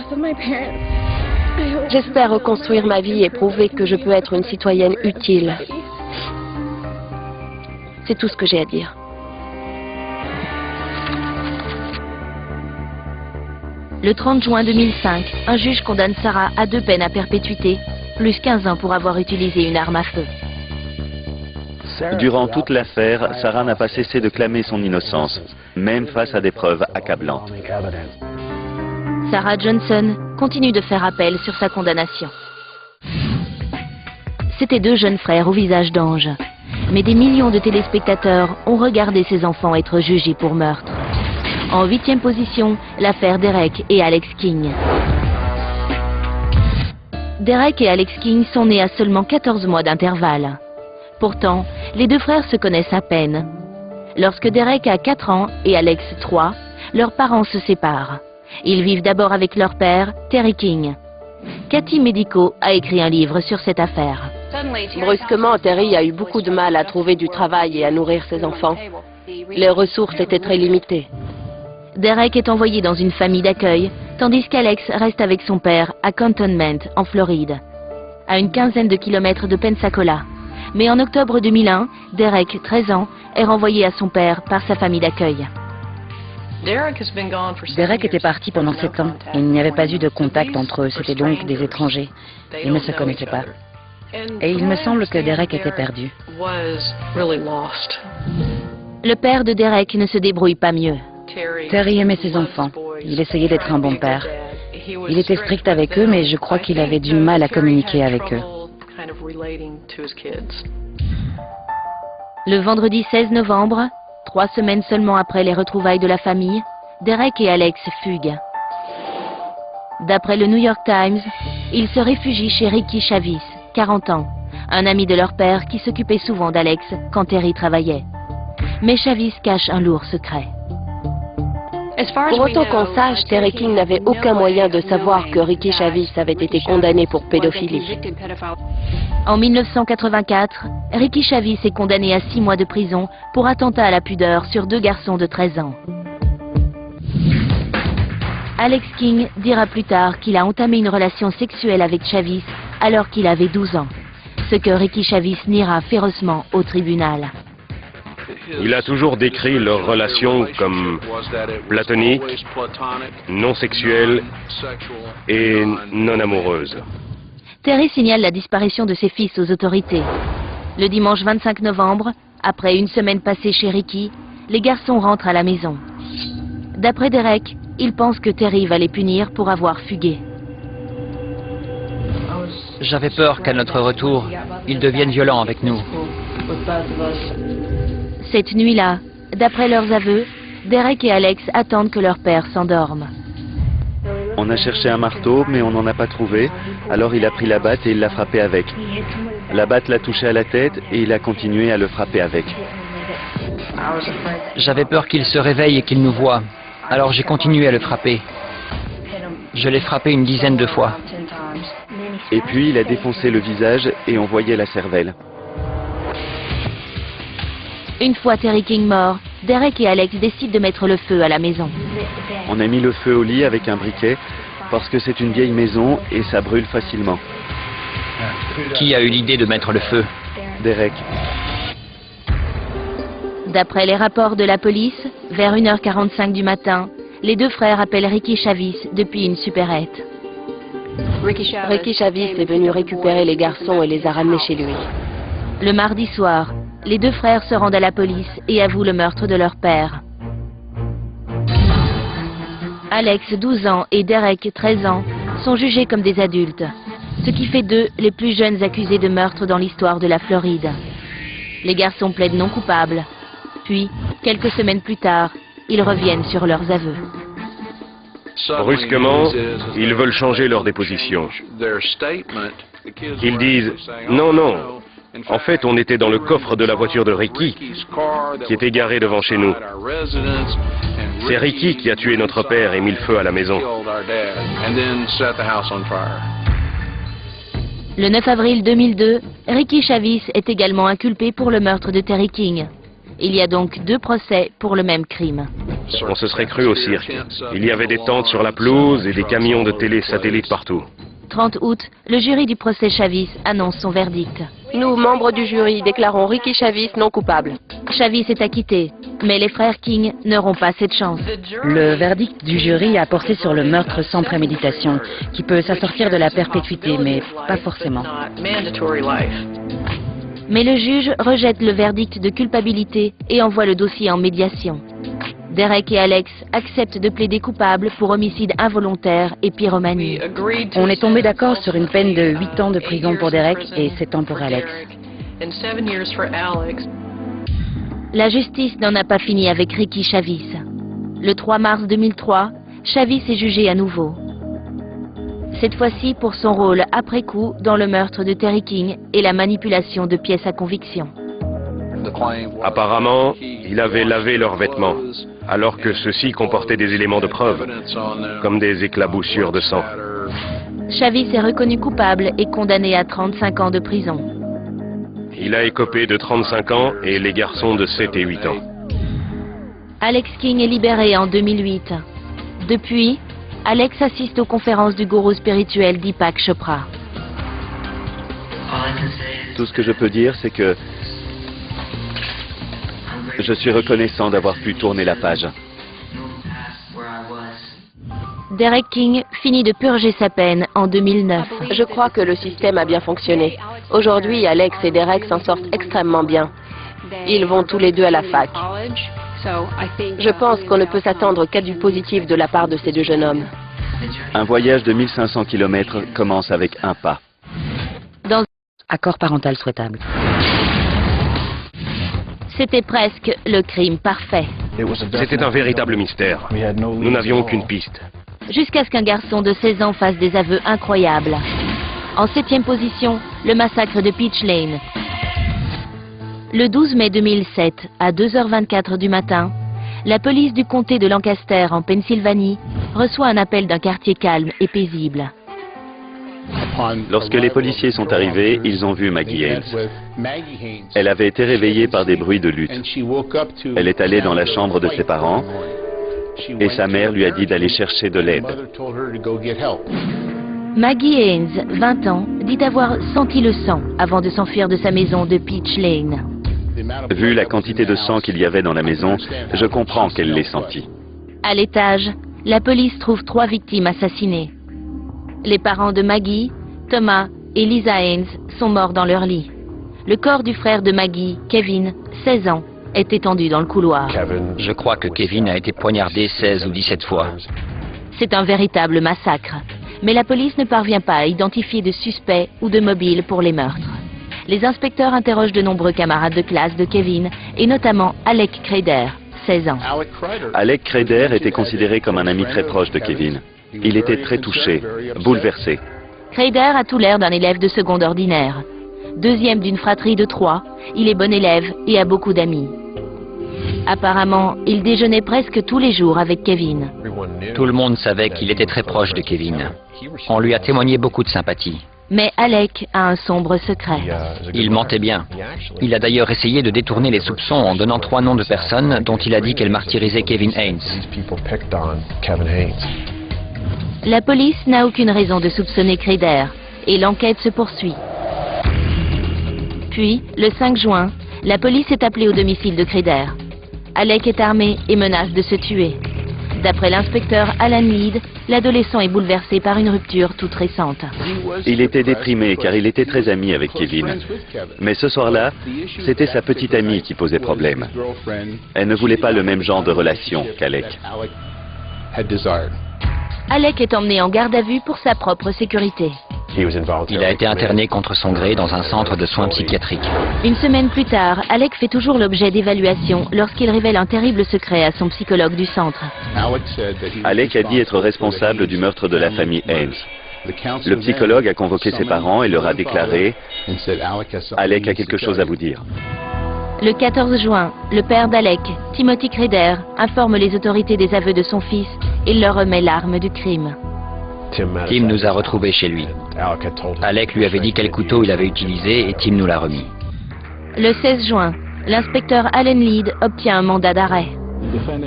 J'espère reconstruire ma vie et prouver que je peux être une citoyenne utile. C'est tout ce que j'ai à dire. Le 30 juin 2005, un juge condamne Sarah à 2 peines à perpétuité, plus 15 ans pour avoir utilisé une arme à feu. Durant toute l'affaire, Sarah n'a pas cessé de clamer son innocence, même face à des preuves accablantes. Sarah Johnson continue de faire appel sur sa condamnation. C'étaient 2 jeunes frères au visage d'ange. Mais des millions de téléspectateurs ont regardé ces enfants être jugés pour meurtre. En 8e position, l'affaire Derek et Alex King. Derek et Alex King sont nés à seulement 14 mois d'intervalle. Pourtant, les 2 frères se connaissent à peine. Lorsque Derek a 4 ans et Alex 3, leurs parents se séparent. Ils vivent d'abord avec leur père, Terry King. Cathy Medico a écrit un livre sur cette affaire. Brusquement, Terry a eu beaucoup de mal à trouver du travail et à nourrir ses enfants. Les ressources étaient très limitées. Derek est envoyé dans une famille d'accueil, tandis qu'Alex reste avec son père à Cantonment, en Floride, à une quinzaine de kilomètres de Pensacola. Mais en octobre 2001, Derek, 13 ans, est renvoyé à son père par sa famille d'accueil. Derek était parti pendant 7 ans. Il n'y avait pas eu de contact entre eux, c'était donc des étrangers. Ils ne se connaissaient pas. Et il me semble que Derek était perdu. Le père de Derek ne se débrouille pas mieux. Terry aimait ses enfants. Il essayait d'être un bon père. Il était strict avec eux, mais je crois qu'il avait du mal à communiquer avec eux. Le vendredi 16 novembre, 3 semaines seulement après les retrouvailles de la famille, Derek et Alex fuguent. D'après le New York Times, ils se réfugient chez Ricky Chavis, 40 ans, un ami de leur père qui s'occupait souvent d'Alex quand Terry travaillait. Mais Chavis cache un lourd secret. Pour autant qu'on sache, Terry King n'avait aucun moyen de savoir que Ricky Chavis avait été condamné pour pédophilie. En 1984, Ricky Chavis est condamné à 6 mois de prison pour attentat à la pudeur sur 2 garçons de 13 ans. Alex King dira plus tard qu'il a entamé une relation sexuelle avec Chavis alors qu'il avait 12 ans, ce que Ricky Chavis niera férocement au tribunal. Il a toujours décrit leur relation comme platonique, non sexuelle et non amoureuse. Terry signale la disparition de ses fils aux autorités. Le dimanche 25 novembre, après une semaine passée chez Ricky, les garçons rentrent à la maison. D'après Derek, il pense que Terry va les punir pour avoir fugué. J'avais peur qu'à notre retour, ils deviennent violents avec nous. Cette nuit-là, d'après leurs aveux, Derek et Alex attendent que leur père s'endorme. On a cherché un marteau, mais on n'en a pas trouvé, alors il a pris la batte et il l'a frappé avec. La batte l'a touché à la tête et il a continué à le frapper avec. J'avais peur qu'il se réveille et qu'il nous voie, alors j'ai continué à le frapper. Je l'ai frappé une dizaine de fois. Et puis il a défoncé le visage et on voyait la cervelle. Une fois Terry King mort, Derek et Alex décident de mettre le feu à la maison. On a mis le feu au lit avec un briquet parce que c'est une vieille maison et ça brûle facilement. Qui a eu l'idée de mettre le feu? Derek. D'après les rapports de la police, vers 1h45 du matin, les 2 frères appellent Ricky Chavis depuis une supérette. Ricky Chavis est venu récupérer les garçons et les a ramenés chez lui. Le mardi soir, les 2 frères se rendent à la police et avouent le meurtre de leur père. Alex, 12 ans, et Derek, 13 ans, sont jugés comme des adultes, ce qui fait d'eux les plus jeunes accusés de meurtre dans l'histoire de la Floride. Les garçons plaident non coupables. Puis, quelques semaines plus tard, ils reviennent sur leurs aveux. Brusquement, ils veulent changer leur déposition. Ils disent « Non, non, en fait, on était dans le coffre de la voiture de Ricky, qui était garée devant chez nous. C'est Ricky qui a tué notre père et mis le feu à la maison. » Le 9 avril 2002, Ricky Chavis est également inculpé pour le meurtre de Terry King. Il y a donc 2 procès pour le même crime. On se serait cru au cirque. Il y avait des tentes sur la pelouse et des camions de télé satellites partout. 30 août, le jury du procès Chavis annonce son verdict. Nous, membres du jury, déclarons Ricky Chavis non coupable. Chavis est acquitté, mais les frères King n'auront pas cette chance. Le verdict du jury a porté sur le meurtre sans préméditation, qui peut s'assortir de la perpétuité, mais pas forcément. Mais le juge rejette le verdict de culpabilité et envoie le dossier en médiation. Derek et Alex acceptent de plaider coupables pour homicide involontaire et pyromanie. On est tombé d'accord sur une peine de 8 ans de prison pour Derek et 7 ans pour Alex. La justice n'en a pas fini avec Ricky Chavis. Le 3 mars 2003, Chavis est jugé à nouveau. Cette fois-ci pour son rôle après coup dans le meurtre de Terry King et la manipulation de pièces à conviction. Apparemment, il avait lavé leurs vêtements, alors que ceux-ci comportaient des éléments de preuve, comme des éclaboussures de sang. Chavis est reconnu coupable et condamné à 35 ans de prison. Il a écopé de 35 ans et les garçons de 7 et 8 ans. Alex King est libéré en 2008. Depuis, Alex assiste aux conférences du gourou spirituel Deepak Chopra. Tout ce que je peux dire, c'est que je suis reconnaissant d'avoir pu tourner la page. Derek King finit de purger sa peine en 2009. Je crois que le système a bien fonctionné. Aujourd'hui, Alex et Derek s'en sortent extrêmement bien. Ils vont tous les deux à la fac. Je pense qu'on ne peut s'attendre qu'à du positif de la part de ces 2 jeunes hommes. Un voyage de 1500 km commence avec un pas. Dans... Accord parental souhaitable. C'était presque le crime parfait. C'était un véritable mystère. Nous n'avions aucune piste. Jusqu'à ce qu'un garçon de 16 ans fasse des aveux incroyables. En 7e position, le massacre de Peach Lane. Le 12 mai 2007, à 2h24 du matin, la police du comté de Lancaster en Pennsylvanie reçoit un appel d'un quartier calme et paisible. Lorsque les policiers sont arrivés, ils ont vu Maggie Haynes. Elle avait été réveillée par des bruits de lutte. Elle est allée dans la chambre de ses parents et sa mère lui a dit d'aller chercher de l'aide. Maggie Haynes, 20 ans, dit avoir senti le sang avant de s'enfuir de sa maison de Peach Lane. Vu la quantité de sang qu'il y avait dans la maison, je comprends qu'elle l'ait senti. À l'étage, la police trouve 3 victimes assassinées. Les parents de Maggie, Thomas et Lisa Haynes sont morts dans leur lit. Le corps du frère de Maggie, Kevin, 16 ans, est étendu dans le couloir. Je crois que Kevin a été poignardé 16 ou 17 fois. C'est un véritable massacre. Mais la police ne parvient pas à identifier de suspects ou de mobiles pour les meurtres. Les inspecteurs interrogent de nombreux camarades de classe de Kevin, et notamment Alec Crader, 16 ans. Alec Crader était considéré comme un ami très proche de Kevin. Il était très touché, bouleversé. Crader a tout l'air d'un élève de seconde ordinaire. 2e d'une fratrie de 3, il est bon élève et a beaucoup d'amis. Apparemment, il déjeunait presque tous les jours avec Kevin. Tout le monde savait qu'il était très proche de Kevin. On lui a témoigné beaucoup de sympathie. Mais Alec a un sombre secret. Il mentait bien. Il a d'ailleurs essayé de détourner les soupçons en donnant 3 noms de personnes dont il a dit qu'elles martyrisaient Kevin Haynes. La police n'a aucune raison de soupçonner Crader et l'enquête se poursuit. Puis, le 5 juin, la police est appelée au domicile de Crader. Alec est armé et menace de se tuer. D'après l'inspecteur Alan Mead, l'adolescent est bouleversé par une rupture toute récente. Il était déprimé car il était très ami avec Kevin. Mais ce soir-là, c'était sa petite amie qui posait problème. Elle ne voulait pas le même genre de relation qu'Alec. Alec est emmené en garde à vue pour sa propre sécurité. Il a été interné contre son gré dans un centre de soins psychiatriques. Une semaine plus tard, Alec fait toujours l'objet d'évaluation lorsqu'il révèle un terrible secret à son psychologue du centre. Alec a dit être responsable du meurtre de la famille Haynes. Le psychologue a convoqué ses parents et leur a déclaré « Alec a quelque chose à vous dire ». Le 14 juin, le père d'Alec, Timothy Crider, informe les autorités des aveux de son fils et leur remet l'arme du crime. Tim nous a retrouvés chez lui. Alec lui avait dit quel couteau il avait utilisé et Tim nous l'a remis. Le 16 juin, l'inspecteur Allen Lead obtient un mandat d'arrêt.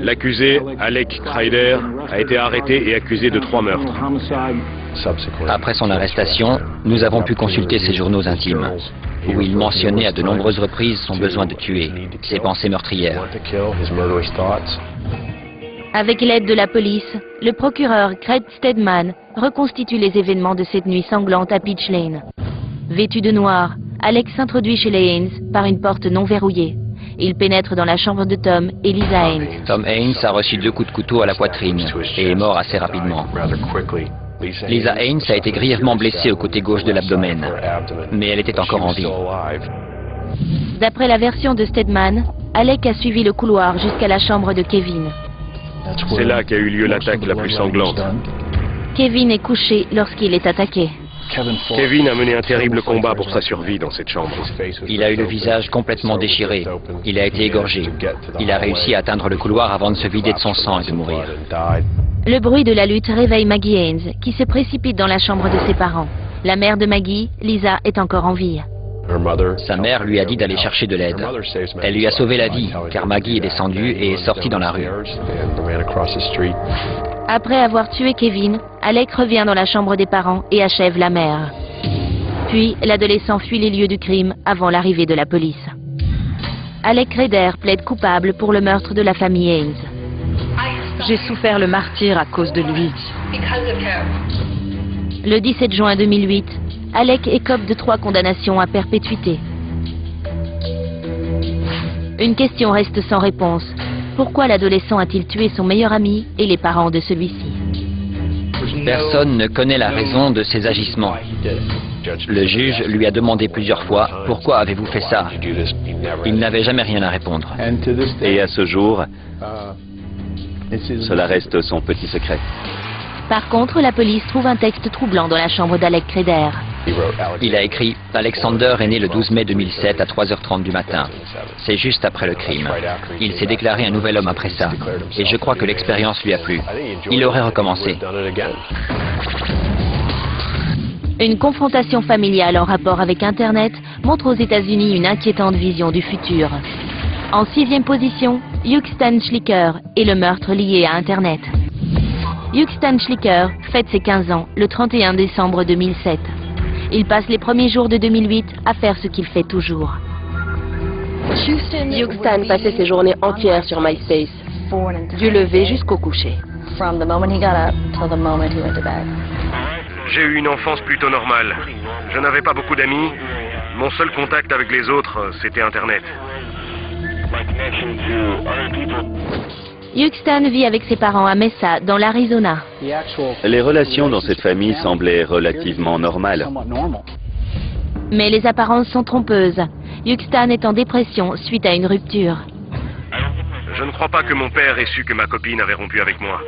L'accusé, Alec Crider, a été arrêté et accusé de 3 meurtres. Après son arrestation, nous avons pu consulter ses journaux intimes, où il mentionnait à de nombreuses reprises son besoin de tuer, ses pensées meurtrières. Avec l'aide de la police, le procureur Craig Steadman reconstitue les événements de cette nuit sanglante à Peach Lane. Vêtu de noir, Alec s'introduit chez les Haynes par une porte non verrouillée. Il pénètre dans la chambre de Tom et Lisa Haynes. Tom Haynes a reçu 2 coups de couteau à la poitrine et est mort assez rapidement. Lisa Haynes a été grièvement blessée au côté gauche de l'abdomen, mais elle était encore en vie. D'après la version de Steadman, Alec a suivi le couloir jusqu'à la chambre de Kevin. C'est là qu'a eu lieu l'attaque la plus sanglante. Kevin est couché lorsqu'il est attaqué. Kevin a mené un terrible combat pour sa survie dans cette chambre. Il a eu le visage complètement déchiré. Il a été égorgé. Il a réussi à atteindre le couloir avant de se vider de son sang et de mourir. Le bruit de la lutte réveille Maggie Haynes, qui se précipite dans la chambre de ses parents. La mère de Maggie, Lisa, est encore en vie. Sa mère lui a dit d'aller chercher de l'aide. Elle lui a sauvé la vie, car Maggie est descendue et est sortie dans la rue. Après avoir tué Kevin, Alec revient dans la chambre des parents et achève la mère. Puis, l'adolescent fuit les lieux du crime avant l'arrivée de la police. Alec Crider plaide coupable pour le meurtre de la famille Haynes. J'ai souffert le martyre à cause de lui. Le 17 juin 2008, Alec écope de 3 condamnations à perpétuité. Une question reste sans réponse. Pourquoi l'adolescent a-t-il tué son meilleur ami et les parents de celui-ci? Personne ne connaît la raison de ses agissements. Le juge lui a demandé plusieurs fois « Pourquoi avez-vous fait ça ?» Il n'avait jamais rien à répondre. Et à ce jour, cela reste son petit secret. Par contre, la police trouve un texte troublant dans la chambre d'Alec Crider. Il a écrit « Alexander est né le 12 mai 2007 à 3h30 du matin. C'est juste après le crime. Il s'est déclaré un nouvel homme après ça. Et je crois que l'expérience lui a plu. Il aurait recommencé. » Une confrontation familiale en rapport avec Internet montre aux États-Unis une inquiétante vision du futur. En 6e position, Hugh Stan Schlicker et le meurtre lié à Internet. Hugh Stan Schlicker fête ses 15 ans le 31 décembre 2007. Il passe les premiers jours de 2008 à faire ce qu'il fait toujours. Hugh Stan passait ses journées entières sur MySpace, du lever jusqu'au coucher. J'ai eu une enfance plutôt normale. Je n'avais pas beaucoup d'amis. Mon seul contact avec les autres, c'était Internet. Hugh Stan vit avec ses parents à Mesa, dans l'Arizona. Les relations dans cette famille semblaient relativement normales. Mais les apparences sont trompeuses. Hugh Stan est en dépression suite à une rupture. Je ne crois pas que mon père ait su que ma copine avait rompu avec moi.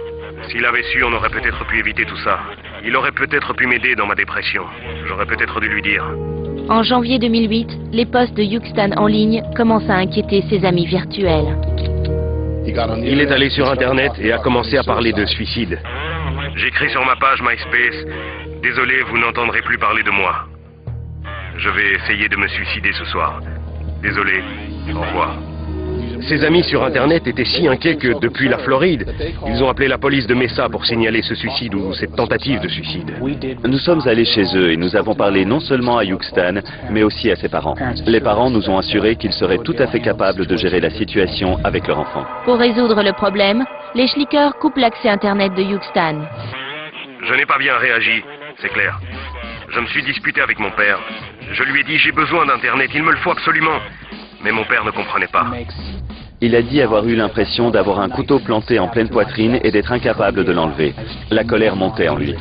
S'il avait su, on aurait peut-être pu éviter tout ça. Il aurait peut-être pu m'aider dans ma dépression. J'aurais peut-être dû lui dire. En janvier 2008, les posts de Hugh Stan en ligne commencent à inquiéter ses amis virtuels. Il est allé sur Internet et a commencé à parler de suicide. J'écris sur ma page MySpace, « Désolé, vous n'entendrez plus parler de moi. Je vais essayer de me suicider ce soir. Désolé, au revoir. » Ses amis sur Internet étaient si inquiets que, depuis la Floride, ils ont appelé la police de Mesa pour signaler ce suicide ou cette tentative de suicide. Nous sommes allés chez eux et nous avons parlé non seulement à Hugh Stan, mais aussi à ses parents. Les parents nous ont assuré qu'ils seraient tout à fait capables de gérer la situation avec leur enfant. Pour résoudre le problème, les Schlicker coupent l'accès Internet de Hugh Stan. Je n'ai pas bien réagi, c'est clair. Je me suis disputé avec mon père. Je lui ai dit, j'ai besoin d'Internet, il me le faut absolument. Mais mon père ne comprenait pas. Il a dit avoir eu l'impression d'avoir un couteau planté en pleine poitrine et d'être incapable de l'enlever. La colère montait en lui.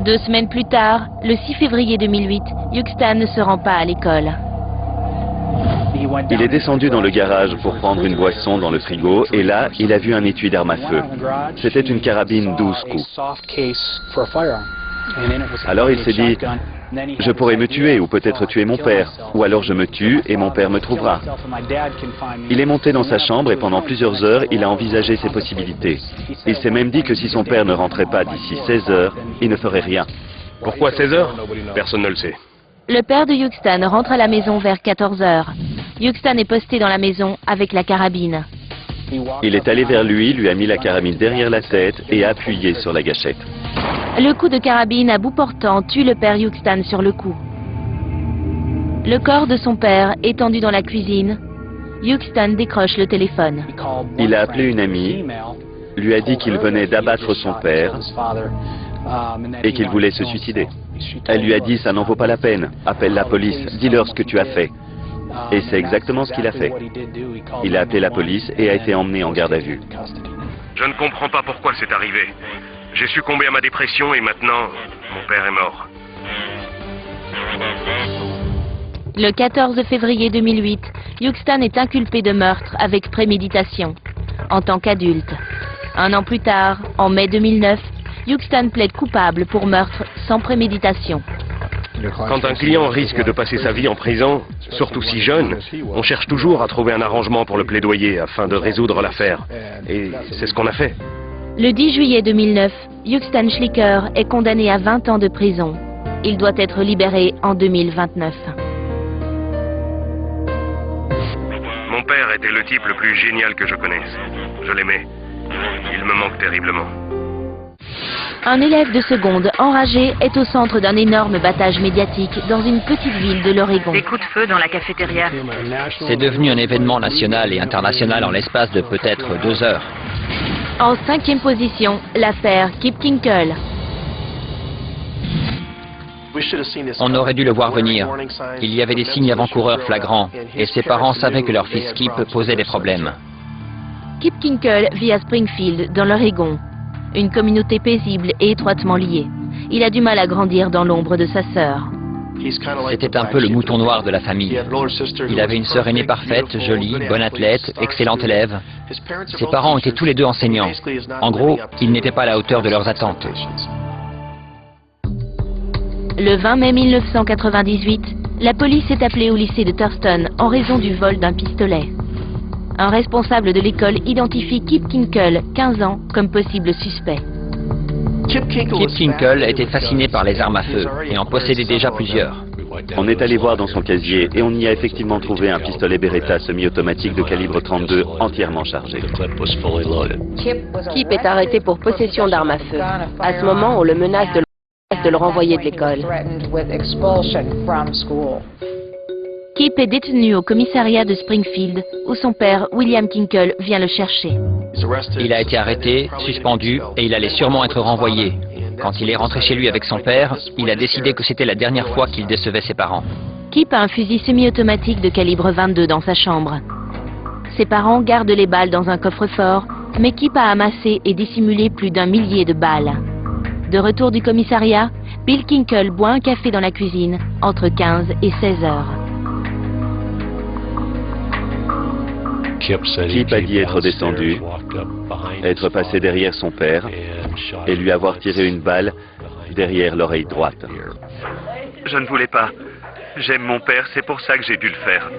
2 semaines plus tard, le 6 février 2008, Yukstan ne se rend pas à l'école. Il est descendu dans le garage pour prendre une boisson dans le frigo et là, il a vu un étui d'arme à feu. C'était une carabine 12 coups. Alors il s'est dit, je pourrais me tuer ou peut-être tuer mon père, ou alors je me tue et mon père me trouvera. Il est monté dans sa chambre et pendant plusieurs heures, il a envisagé ses possibilités. Il s'est même dit que si son père ne rentrait pas d'ici 16 heures, il ne ferait rien. Pourquoi 16 heures? Personne ne le sait. Le père de Yukstan rentre à la maison vers 14 heures. Yukstan est posté dans la maison avec la carabine. Il est allé vers lui, lui a mis la carabine derrière la tête et a appuyé sur la gâchette. Le coup de carabine à bout portant tue le père Yukstan sur le coup. Le corps de son père étendu dans la cuisine, Yukstan décroche le téléphone. Il a appelé une amie, lui a dit qu'il venait d'abattre son père et qu'il voulait se suicider. Elle lui a dit, ça n'en vaut pas la peine, appelle la police, dis-leur ce que tu as fait. Et c'est exactement ce qu'il a fait. Il a appelé la police et a été emmené en garde à vue. Je ne comprends pas pourquoi c'est arrivé. J'ai succombé à ma dépression et maintenant, mon père est mort. Le 14 février 2008, Yukstan est inculpé de meurtre avec préméditation, en tant qu'adulte. 1 an plus tard, en mai 2009, Yukstan plaide coupable pour meurtre sans préméditation. Quand un client risque de passer sa vie en prison, surtout si jeune, on cherche toujours à trouver un arrangement pour le plaidoyer afin de résoudre l'affaire. Et c'est ce qu'on a fait. Le 10 juillet 2009, Yukstan Schlicker est condamné à 20 ans de prison. Il doit être libéré en 2029. Mon père était le type le plus génial que je connaisse. Je l'aimais. Il me manque terriblement. Un élève de seconde enragé est au centre d'un énorme battage médiatique dans une petite ville de l'Oregon. Des coups de feu dans la cafétéria. C'est devenu un événement national et international en l'espace de peut-être 2 heures. En 5e position, l'affaire Kip Kinkle. On aurait dû le voir venir. Il y avait des signes avant-coureurs flagrants et ses parents savaient que leur fils Kip posait des problèmes. Kip Kinkle vit à Springfield, dans l'Oregon. Une communauté paisible et étroitement liée. Il a du mal à grandir dans l'ombre de sa sœur. C'était un peu le mouton noir de la famille. Il avait une sœur aînée parfaite, jolie, bonne athlète, excellente élève. Ses parents étaient tous les deux enseignants. En gros, ils n'étaient pas à la hauteur de leurs attentes. Le 20 mai 1998, la police est appelée au lycée de Thurston en raison du vol d'un pistolet. Un responsable de l'école identifie Kip Kinkle, 15 ans, comme possible suspect. Kip Kinkle était fasciné par les armes à feu et en possédait déjà plusieurs. On est allé voir dans son casier et on y a effectivement trouvé un pistolet Beretta semi-automatique de calibre 32 entièrement chargé. Kip est arrêté pour possession d'armes à feu. À ce moment, on le menace de le renvoyer de l'école. Kip est détenu au commissariat de Springfield, où son père, William Kinkle, vient le chercher. Il a été arrêté, suspendu, et il allait sûrement être renvoyé. Quand il est rentré chez lui avec son père, il a décidé que c'était la dernière fois qu'il décevait ses parents. Kip a un fusil semi-automatique de calibre 22 dans sa chambre. Ses parents gardent les balles dans un coffre-fort, mais Kip a amassé et dissimulé plus d'1 millier de balles. De retour du commissariat, Bill Kinkle boit un café dans la cuisine, entre 15 et 16 heures. Kip a dit être descendu, être passé derrière son père et lui avoir tiré une balle derrière l'oreille droite. Je ne voulais pas. J'aime mon père, c'est pour ça que j'ai dû le faire.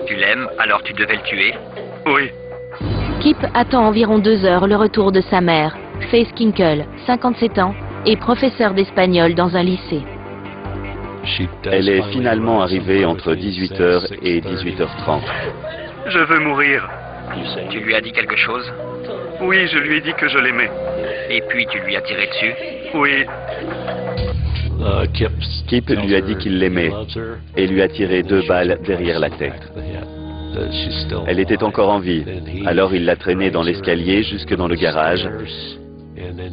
Tu l'aimes, alors tu devais le tuer? Oui. Kip attend environ 2 heures le retour de sa mère, Faith Kinkle, 57 ans, et professeure d'espagnol dans un lycée. Elle est finalement arrivée entre 18h et 18h30. Je veux mourir. Tu lui as dit quelque chose? Oui, je lui ai dit que je l'aimais. Et puis tu lui as tiré dessus? Oui. Kip lui a dit qu'il l'aimait et lui a tiré 2 balles derrière la tête. Elle était encore en vie, alors il l'a traînée dans l'escalier jusque dans le garage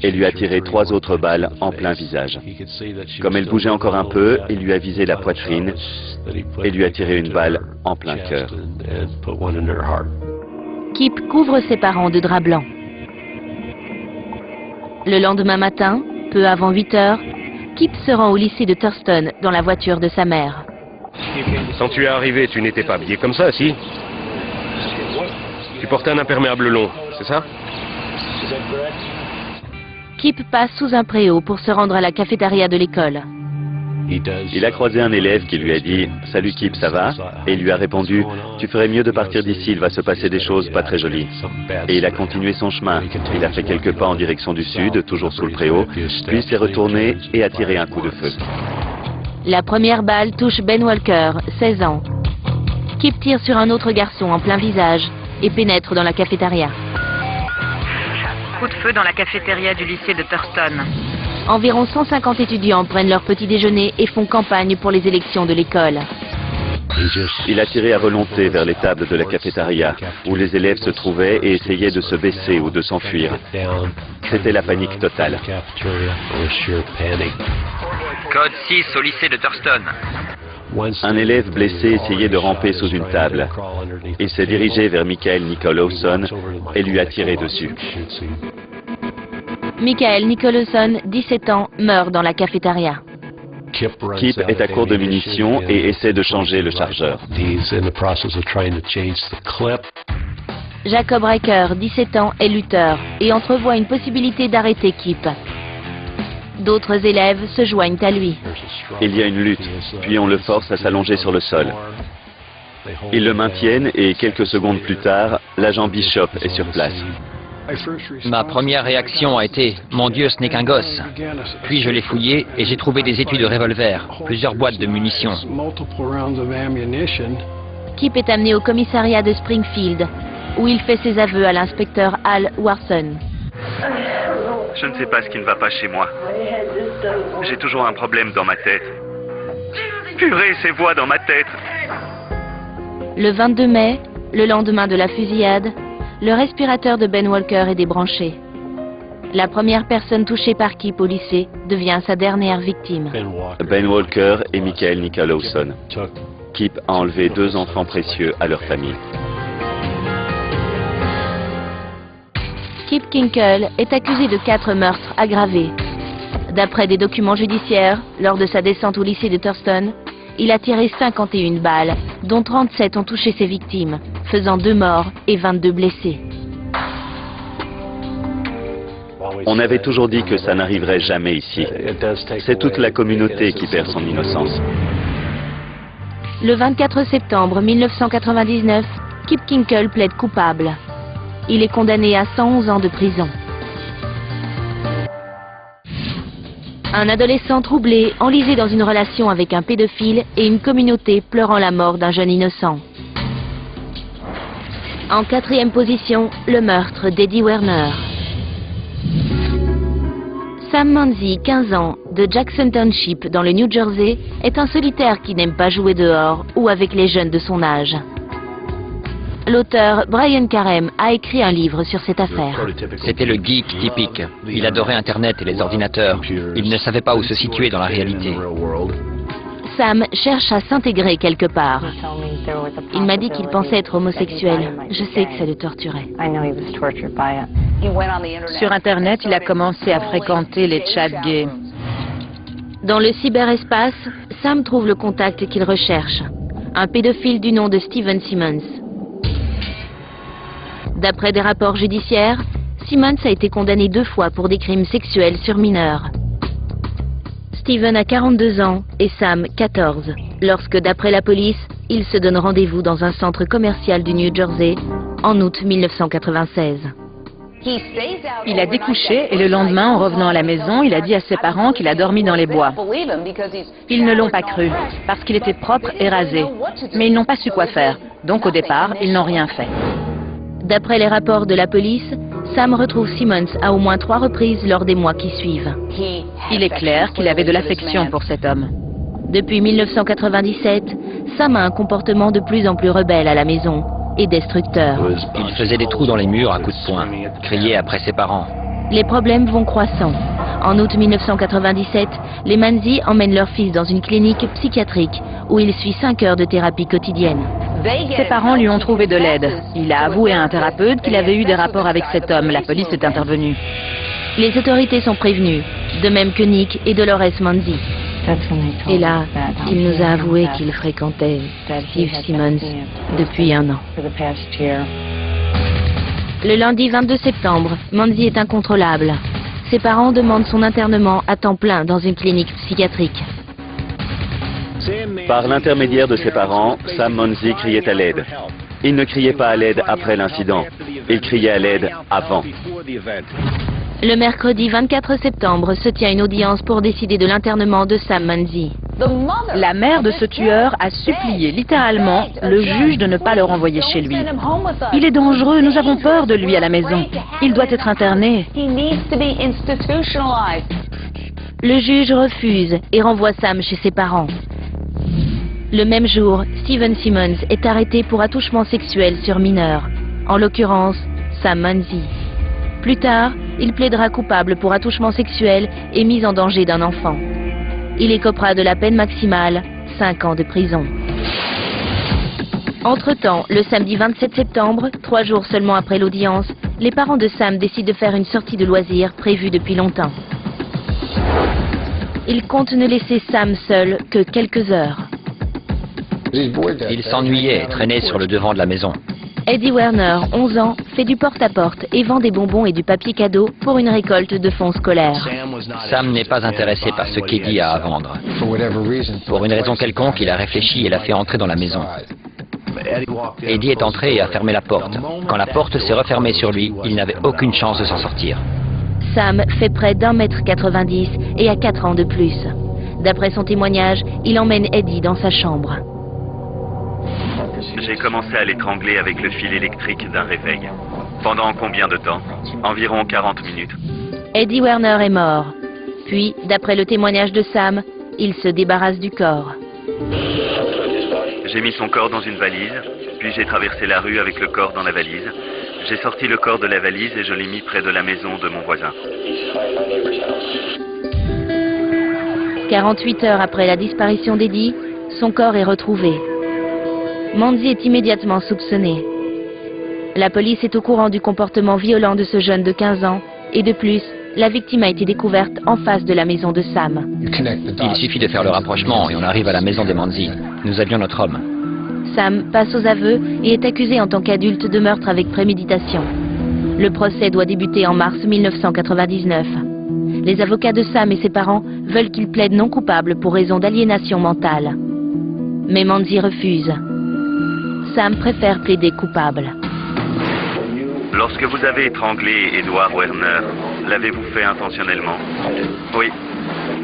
et lui a tiré 3 autres balles en plein visage. Comme elle bougeait encore un peu, il lui a visé la poitrine et lui a tiré une balle en plein cœur. Kip couvre ses parents de drap blanc. Le lendemain matin, peu avant 8 heures, Kip se rend au lycée de Thurston dans la voiture de sa mère. Quand tu es arrivé, tu n'étais pas habillé comme ça, si? Tu portais un imperméable long, c'est ça? Kip passe sous un préau pour se rendre à la cafétéria de l'école. Il a croisé un élève qui lui a dit « Salut Kip, ça va ?» et il lui a répondu « Tu ferais mieux de partir d'ici, il va se passer des choses pas très jolies. » Et il a continué son chemin. Il a fait quelques pas en direction du sud, toujours sous le préau, puis s'est retourné et a tiré un coup de feu. La première balle touche Ben Walker, 16 ans. Kip tire sur un autre garçon en plein visage et pénètre dans la cafétéria. Coup de feu dans la cafétéria du lycée de Thurston. Environ 150 étudiants prennent leur petit déjeuner et font campagne pour les élections de l'école. Il a tiré à volonté vers les tables de la cafétéria, où les élèves se trouvaient et essayaient de se baisser ou de s'enfuir. C'était la panique totale. Code 6 au lycée de Thurston. Un élève blessé essayait de ramper sous une table et s'est dirigé vers Michael Nicholson et lui a tiré dessus. Michael Nicholson, 17 ans, meurt dans la cafétéria. Kip est à court de munitions et essaie de changer le chargeur. Jacob Riker, 17 ans, est lutteur et entrevoit une possibilité d'arrêter Kip. D'autres élèves se joignent à lui. Il y a une lutte, puis on le force à s'allonger sur le sol. Ils le maintiennent et quelques secondes plus tard, l'agent Bishop est sur place. Ma première réaction a été « Mon Dieu, ce n'est qu'un gosse ». Puis je l'ai fouillé et j'ai trouvé des étuis de revolver, plusieurs boîtes de munitions. Kip est amené au commissariat de Springfield, où il fait ses aveux à l'inspecteur Al Warson. Je ne sais pas ce qui ne va pas chez moi. J'ai toujours un problème dans ma tête. Purée, ces voix dans ma tête. Le 22 mai, le lendemain de la fusillade, le respirateur de Ben Walker est débranché. La première personne touchée par Kip au lycée devient sa dernière victime. Ben Walker et Michael Nicholson. Kip a enlevé 2 enfants précieux à leur famille. Kip Kinkle est accusé de 4 meurtres aggravés. D'après des documents judiciaires, lors de sa descente au lycée de Thurston, il a tiré 51 balles, dont 37 ont touché ses victimes, faisant 2 morts et 22 blessés. On avait toujours dit que ça n'arriverait jamais ici. C'est toute la communauté qui perd son innocence. Le 24 septembre 1999, Kip Kinkle plaide coupable. Il est condamné à 111 ans de prison. Un adolescent troublé, enlisé dans une relation avec un pédophile et une communauté pleurant la mort d'un jeune innocent. En 4e position, le meurtre d'Eddie Werner. Sam Manzi, 15 ans, de Jackson Township dans le New Jersey, est un solitaire qui n'aime pas jouer dehors ou avec les jeunes de son âge. L'auteur Brian Karem a écrit un livre sur cette affaire. C'était le geek typique. Il adorait Internet et les ordinateurs. Il ne savait pas où se situer dans la réalité. Sam cherche à s'intégrer quelque part. Il m'a dit qu'il pensait être homosexuel. Je sais que ça le torturait. Sur Internet, il a commencé à fréquenter les chats gays. Dans le cyberespace, Sam trouve le contact qu'il recherche. Un pédophile du nom de Steven Simmons. D'après des rapports judiciaires, Simmons a été condamné 2 fois pour des crimes sexuels sur mineurs. Steven a 42 ans et Sam 14, lorsque, d'après la police, ils se donnent rendez-vous dans un centre commercial du New Jersey en août 1996. Il a découché et le lendemain, en revenant à la maison, il a dit à ses parents qu'il a dormi dans les bois. Ils ne l'ont pas cru, parce qu'il était propre et rasé. Mais ils n'ont pas su quoi faire, donc au départ, ils n'ont rien fait. D'après les rapports de la police, Sam retrouve Simmons à au moins 3 reprises lors des mois qui suivent. Il est clair qu'il avait de l'affection pour cet homme. Depuis 1997, Sam a un comportement de plus en plus rebelle à la maison et destructeur. Il faisait des trous dans les murs à coups de poing, criait après ses parents. Les problèmes vont croissant. En août 1997, les Manzi emmènent leur fils dans une clinique psychiatrique où il suit 5 heures de thérapie quotidienne. Ses parents lui ont trouvé de l'aide. Il a avoué à un thérapeute qu'il avait eu des rapports avec cet homme. La police est intervenue. Les autorités sont prévenues, de même que Nick et Dolores Manzi. Et là, il nous a avoué qu'il fréquentait Steve Simmons depuis 1 an. Le lundi 22 septembre, Manzi est incontrôlable. Ses parents demandent son internement à temps plein dans une clinique psychiatrique. Par l'intermédiaire de ses parents, Sam Manzi criait à l'aide. Il ne criait pas à l'aide après l'incident, il criait à l'aide avant. Le mercredi 24 septembre se tient une audience pour décider de l'internement de Sam Manzi. La mère de ce tueur a supplié littéralement le juge de ne pas le renvoyer chez lui. Il est dangereux, nous avons peur de lui à la maison. Il doit être interné. Le juge refuse et renvoie Sam chez ses parents. Le même jour, Steven Simmons est arrêté pour attouchement sexuel sur mineur, en l'occurrence Sam Manzi. Plus tard, il plaidera coupable pour attouchement sexuel et mise en danger d'un enfant. Il écopera de la peine maximale, 5 ans de prison. Entre-temps, le samedi 27 septembre, 3 jours seulement après l'audience, les parents de Sam décident de faire une sortie de loisirs prévue depuis longtemps. Ils comptent ne laisser Sam seul que quelques heures. Il s'ennuyait et traînait sur le devant de la maison. Eddie Werner, 11 ans, fait du porte-à-porte et vend des bonbons et du papier cadeau pour une récolte de fonds scolaires. Sam n'est pas intéressé par ce qu'Eddie a à vendre. Pour une raison quelconque, il a réfléchi et l'a fait entrer dans la maison. Eddie est entré et a fermé la porte. Quand la porte s'est refermée sur lui, il n'avait aucune chance de s'en sortir. Sam fait près d'1,90 m et a 4 ans de plus. D'après son témoignage, il emmène Eddie dans sa chambre. J'ai commencé à l'étrangler avec le fil électrique d'un réveil. Pendant combien de temps? Environ 40 minutes. Eddie Werner est mort. Puis, d'après le témoignage de Sam, il se débarrasse du corps. J'ai mis son corps dans une valise, puis j'ai traversé la rue avec le corps dans la valise. J'ai sorti le corps de la valise et je l'ai mis près de la maison de mon voisin. 48 heures après la disparition d'Eddie, son corps est retrouvé. Manzi est immédiatement soupçonné. La police est au courant du comportement violent de ce jeune de 15 ans et de plus, la victime a été découverte en face de la maison de Sam. Il suffit de faire le rapprochement et on arrive à la maison des Manzi. Nous avions notre homme. Sam passe aux aveux et est accusé en tant qu'adulte de meurtre avec préméditation. Le procès doit débuter en mars 1999. Les avocats de Sam et ses parents veulent qu'il plaide non coupable pour raison d'aliénation mentale. Mais Manzi refuse. Sam préfère plaider coupable. Lorsque vous avez étranglé Edward Werner, l'avez-vous fait intentionnellement? Oui.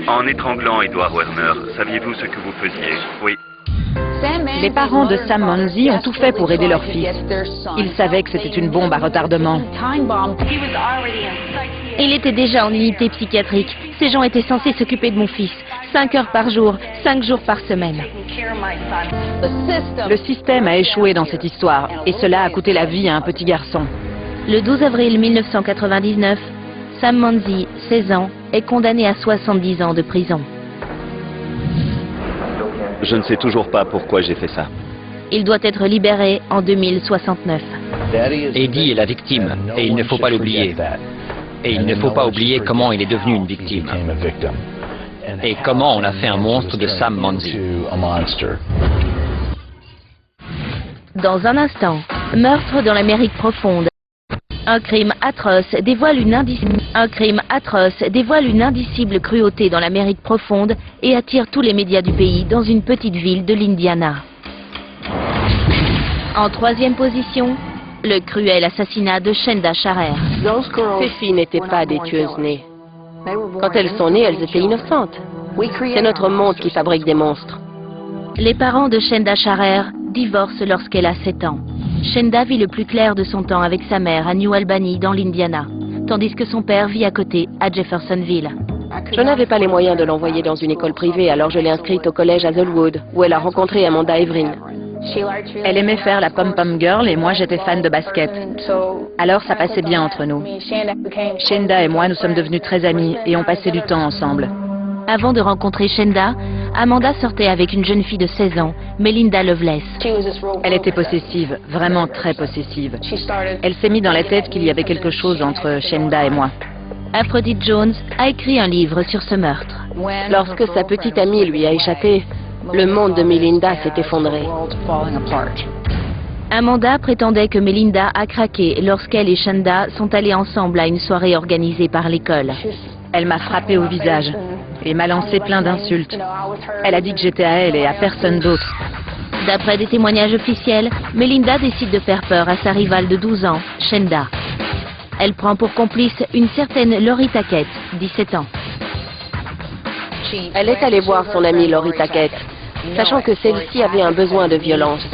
En étranglant Edward Werner, saviez-vous ce que vous faisiez? Oui. Les parents de Sam Manzi ont tout fait pour aider leur fils. Ils savaient que c'était une bombe à retardement. Il était déjà en unité psychiatrique. Ces gens étaient censés s'occuper de mon fils. 5 heures par jour, 5 jours par semaine. Le système a échoué dans cette histoire et cela a coûté la vie à un petit garçon. Le 12 avril 1999, Sam Manzi, 16 ans, est condamné à 70 ans de prison. Je ne sais toujours pas pourquoi j'ai fait ça. Il doit être libéré en 2069. Eddie est la victime et il ne faut pas l'oublier. Et il ne faut pas oublier comment il est devenu une victime. Et comment on a fait un monstre de Sam Manzi. Dans un instant, meurtre dans l'Amérique profonde. Un crime atroce dévoile une indicible cruauté dans l'Amérique profonde et attire tous les médias du pays dans une petite ville de l'Indiana. En troisième position, le cruel assassinat de Shenda Sharer. Ces filles n'étaient pas des tueuses nées. Quand elles sont nées, elles étaient innocentes. C'est notre monde qui fabrique des monstres. Les parents de Shenda Sharer divorcent lorsqu'elle a 7 ans. Shenda vit le plus clair de son temps avec sa mère à New Albany, dans l'Indiana, tandis que son père vit à côté, à Jeffersonville. Je n'avais pas les moyens de l'envoyer dans une école privée, alors je l'ai inscrite au collège Hazelwood, où elle a rencontré Amanda Evelyn. Elle aimait faire la pom-pom girl et moi j'étais fan de basket. Alors ça passait bien entre nous. Shenda et moi nous sommes devenus très amis et on passait du temps ensemble. Avant de rencontrer Shenda, Amanda sortait avec une jeune fille de 16 ans, Melinda Loveless. Elle était possessive, vraiment très possessive. Elle s'est mis dans la tête qu'il y avait quelque chose entre Shenda et moi. Aphrodite Jones a écrit un livre sur ce meurtre. Lorsque sa petite amie lui a échappé, le monde de Melinda s'est effondré. Amanda prétendait que Melinda a craqué lorsqu'elle et Shanda sont allées ensemble à une soirée organisée par l'école. Elle m'a frappé au visage et m'a lancé plein d'insultes. Elle a dit que j'étais à elle et à personne d'autre. D'après des témoignages officiels, Melinda décide de faire peur à sa rivale de 12 ans, Shanda. Elle prend pour complice une certaine Lori Tackett, 17 ans. Elle est allée voir son amie Lori Tackett, sachant que celle-ci avait un besoin de violence.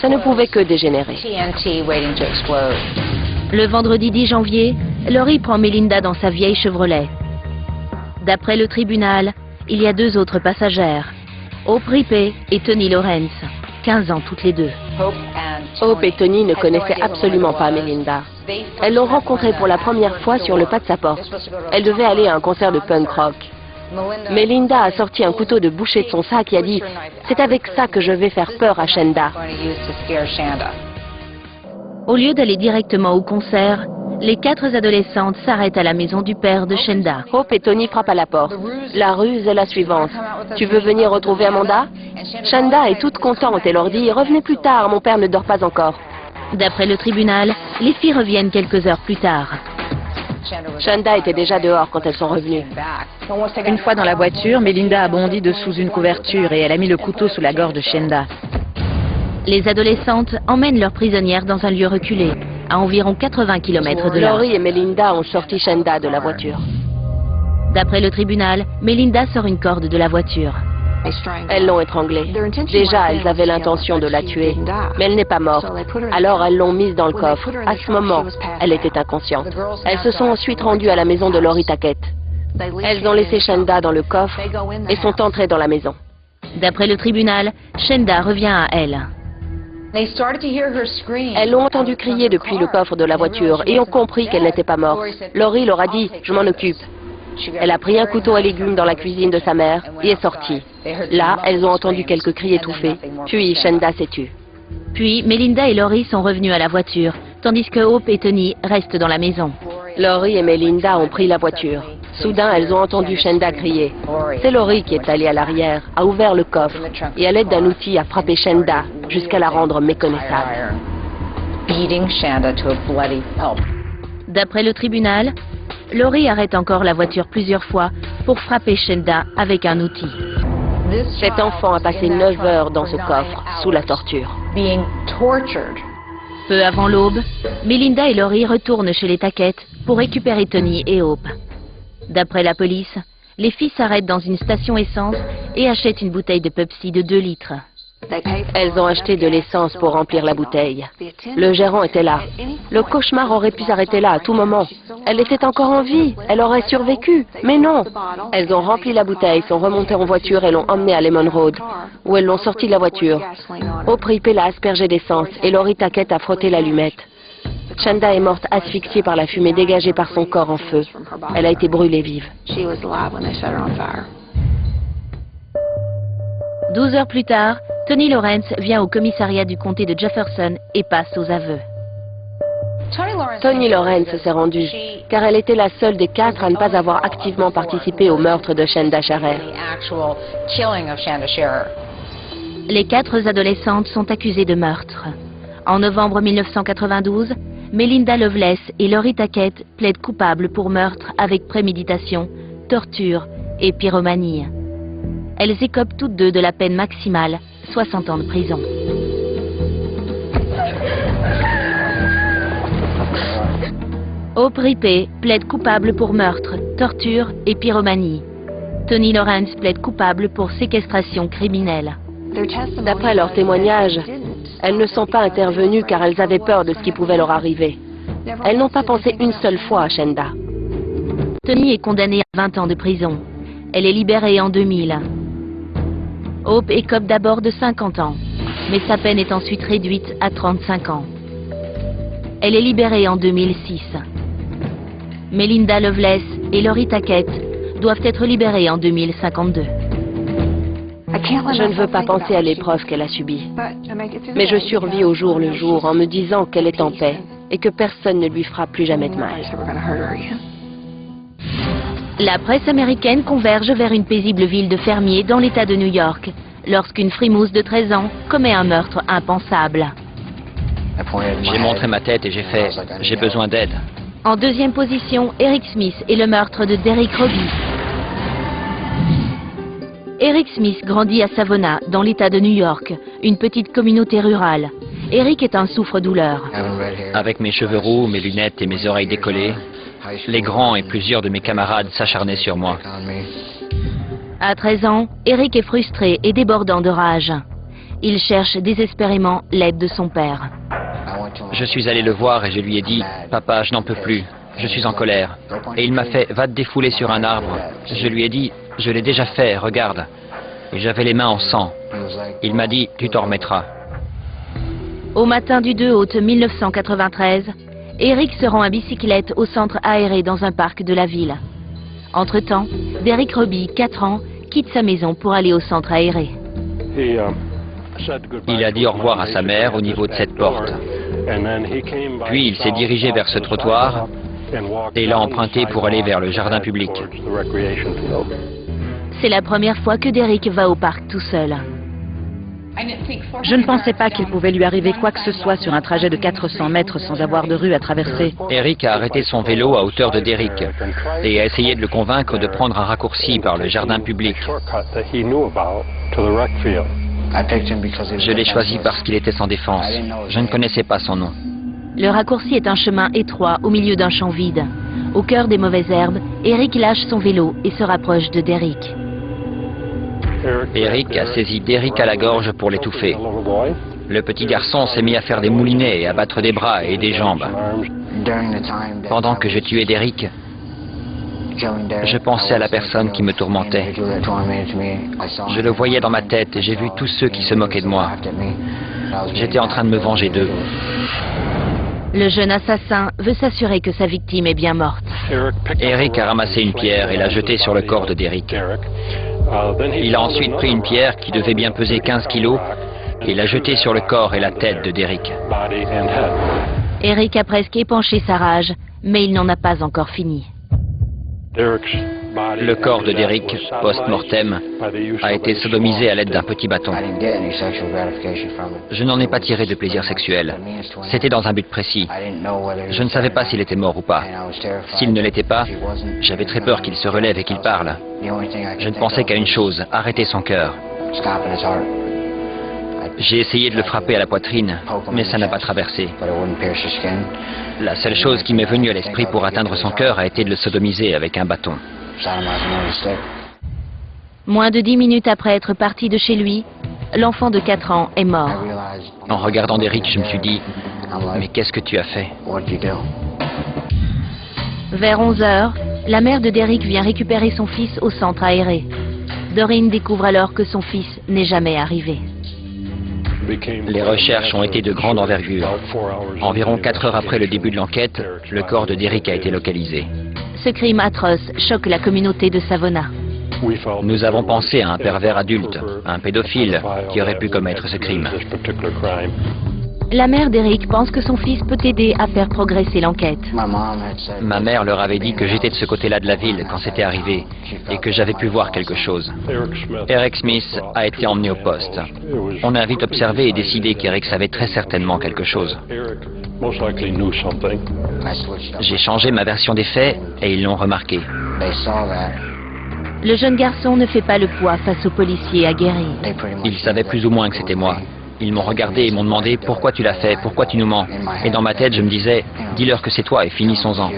Ça ne pouvait que dégénérer. Le vendredi 10 janvier, Lori prend Melinda dans sa vieille Chevrolet. D'après le tribunal, il y a 2 autres passagères, Hope Rippey et Tony Lawrence, 15 ans toutes les deux. Hope et Tony ne connaissaient absolument pas Melinda. Elles l'ont rencontrée pour la première fois sur le pas de sa porte. Elle devait aller à un concert de punk rock. Melinda a sorti un couteau de boucher de son sac et a dit « C'est avec ça que je vais faire peur à Shanda ». Au lieu d'aller directement au concert, les 4 adolescentes s'arrêtent à la maison du père de Shanda. Hope et Tony frappent à la porte. La ruse est la suivante. « Tu veux venir retrouver Amanda ?» Shanda est toute contente et leur dit « Revenez plus tard, mon père ne dort pas encore ». D'après le tribunal, les filles reviennent quelques heures plus tard. Shanda était déjà dehors quand elles sont revenues. Une fois dans la voiture, Melinda a bondi de sous une couverture et elle a mis le couteau sous la gorge de Shanda. Les adolescentes emmènent leurs prisonnières dans un lieu reculé, à environ 80 km de là. Lori et Melinda ont sorti Shanda de la voiture. D'après le tribunal, Melinda sort une corde de la voiture. Elles l'ont étranglée. Déjà, elles avaient l'intention de la tuer, mais elle n'est pas morte. Alors elles l'ont mise dans le coffre. À ce moment, elle était inconsciente. Elles se sont ensuite rendues à la maison de Lori Tackett. Elles ont laissé Shanda dans le coffre et sont entrées dans la maison. D'après le tribunal, Shanda revient à elle. Elles l'ont entendu crier depuis le coffre de la voiture et ont compris qu'elle n'était pas morte. Lori leur a dit « Je m'en occupe ». Elle a pris un couteau à légumes dans la cuisine de sa mère et est sortie. Là, elles ont entendu quelques cris étouffés. Puis Shanda s'est tue. Puis Melinda et Lori sont revenues à la voiture, tandis que Hope et Tony restent dans la maison. Lori et Melinda ont pris la voiture. Soudain, elles ont entendu Shanda crier. C'est Lori qui est allée à l'arrière, a ouvert le coffre et à l'aide d'un outil a frappé Shanda jusqu'à la rendre méconnaissable. D'après le tribunal, Lori arrête encore la voiture plusieurs fois pour frapper Shanda avec un outil. Cet enfant a passé 9 heures dans ce coffre, sous la torture. Peu avant l'aube, Melinda et Lori retournent chez les Tackett pour récupérer Tony et Hope. D'après la police, les filles s'arrêtent dans une station essence et achètent une bouteille de Pepsi de 2 litres. Elles ont acheté de l'essence pour remplir la bouteille. Le gérant était là. Le cauchemar aurait pu s'arrêter là à tout moment. Elle était encore en vie. Elle aurait survécu. Mais non. Elles ont rempli la bouteille, sont remontées en voiture et l'ont emmenée à Lemon Road, où elles l'ont sortie de la voiture. Hope Rippey l'a aspergée d'essence et Lori Tackett a frotté l'allumette. Shanda est morte asphyxiée par la fumée dégagée par son corps en feu. Elle a été brûlée vive. 12 heures plus tard, Tony Lawrence vient au commissariat du comté de Jefferson et passe aux aveux. Tony Lawrence s'est rendue, car elle était la seule des 4 à ne pas avoir activement participé au meurtre de Shanda Sharer. Les 4 adolescentes sont accusées de meurtre. En novembre 1992, Melinda Loveless et Lori Tackett plaident coupables pour meurtre avec préméditation, torture et pyromanie. Elles écopent toutes 2 de la peine maximale, 60 ans de prison. Hope Rippey plaide coupable pour meurtre, torture et pyromanie. Tony Lawrence plaide coupable pour séquestration criminelle. D'après leurs témoignages, elles ne sont pas intervenues car elles avaient peur de ce qui pouvait leur arriver. Elles n'ont pas pensé une seule fois à Shanda. Tony est condamnée à 20 ans de prison. Elle est libérée en 2000. Hope écope d'abord de 50 ans, mais sa peine est ensuite réduite à 35 ans. Elle est libérée en 2006. Melinda Loveless et Lori Tackett doivent être libérées en 2052. Je ne veux pas penser à l'épreuve qu'elle a subie, mais je survis au jour le jour en me disant qu'elle est en paix et que personne ne lui fera plus jamais de mal. La presse américaine converge vers une paisible ville de fermiers dans l'État de New York, lorsqu'une frimousse de 13 ans commet un meurtre impensable. J'ai montré ma tête et j'ai fait « j'ai besoin d'aide ». En deuxième position, Eric Smith et le meurtre de Derrick Robbie. Eric Smith grandit à Savona, dans l'État de New York, une petite communauté rurale. Eric est un souffre-douleur. Avec mes cheveux roux, mes lunettes et mes oreilles décollées, les grands et plusieurs de mes camarades s'acharnaient sur moi. À 13 ans, Eric est frustré et débordant de rage. Il cherche désespérément l'aide de son père. Je suis allé le voir et je lui ai dit « Papa, je n'en peux plus, je suis en colère ». Et il m'a fait « Va te défouler sur un arbre ». Je lui ai dit « Je l'ai déjà fait, regarde ». Et j'avais les mains en sang. Il m'a dit « Tu t'en remettras ». Au matin du 2 août 1993, Eric se rend à bicyclette au centre aéré dans un parc de la ville. Entre-temps, Derrick Robbie, 4 ans, quitte sa maison pour aller au centre aéré. Il a dit au revoir à sa mère au niveau de cette porte. Puis il s'est dirigé vers ce trottoir et l'a emprunté pour aller vers le jardin public. C'est la première fois que Derrick va au parc tout seul. Je ne pensais pas qu'il pouvait lui arriver quoi que ce soit sur un trajet de 400 mètres sans avoir de rue à traverser. Eric a arrêté son vélo à hauteur de Derrick et a essayé de le convaincre de prendre un raccourci par le jardin public. Je l'ai choisi parce qu'il était sans défense. Je ne connaissais pas son nom. Le raccourci est un chemin étroit au milieu d'un champ vide. Au cœur des mauvaises herbes, Eric lâche son vélo et se rapproche de Derrick. Eric a saisi Derrick à la gorge pour l'étouffer. Le petit garçon s'est mis à faire des moulinets et à battre des bras et des jambes. Pendant que je tuais Derrick, je pensais à la personne qui me tourmentait. Je le voyais dans ma tête et j'ai vu tous ceux qui se moquaient de moi. J'étais en train de me venger d'eux. Le jeune assassin veut s'assurer que sa victime est bien morte. Eric a ramassé une pierre et l'a jetée sur le corps de Derrick. Il a ensuite pris une pierre qui devait bien peser 15 kilos et l'a jetée sur le corps et la tête de Derrick. Eric a presque épanché sa rage, mais il n'en a pas encore fini. Le corps de Derrick, post-mortem, a été sodomisé à l'aide d'un petit bâton. Je n'en ai pas tiré de plaisir sexuel. C'était dans un but précis. Je ne savais pas s'il était mort ou pas. S'il ne l'était pas, j'avais très peur qu'il se relève et qu'il parle. Je ne pensais qu'à une chose, arrêter son cœur. J'ai essayé de le frapper à la poitrine, mais ça n'a pas traversé. La seule chose qui m'est venue à l'esprit pour atteindre son cœur a été de le sodomiser avec un bâton. Moins de 10 minutes après être parti de chez lui, l'enfant de 4 ans est mort. En regardant Derrick, je me suis dit, mais qu'est-ce que tu as fait? Vers 11 heures, la mère de Derrick vient récupérer son fils au centre aéré. Doreen découvre alors que son fils n'est jamais arrivé. Les recherches ont été de grande envergure. Environ 4 heures après le début de l'enquête, le corps de Derrick a été localisé. Ce crime atroce choque la communauté de Savona. Nous avons pensé à un pervers adulte, un pédophile, qui aurait pu commettre ce crime. La mère d'Eric pense que son fils peut aider à faire progresser l'enquête. Ma mère leur avait dit que j'étais de ce côté-là de la ville quand c'était arrivé et que j'avais pu voir quelque chose. Eric Smith a été emmené au poste. On a vite observé et décidé qu'Eric savait très certainement quelque chose. J'ai changé ma version des faits et ils l'ont remarqué. Le jeune garçon ne fait pas le poids face aux policiers aguerris. Ils savaient plus ou moins que c'était moi. Ils m'ont regardé et m'ont demandé « Pourquoi tu l'as fait? Pourquoi tu nous mens ?» Et dans ma tête, je me disais « Dis-leur que c'est toi et finissons-en. »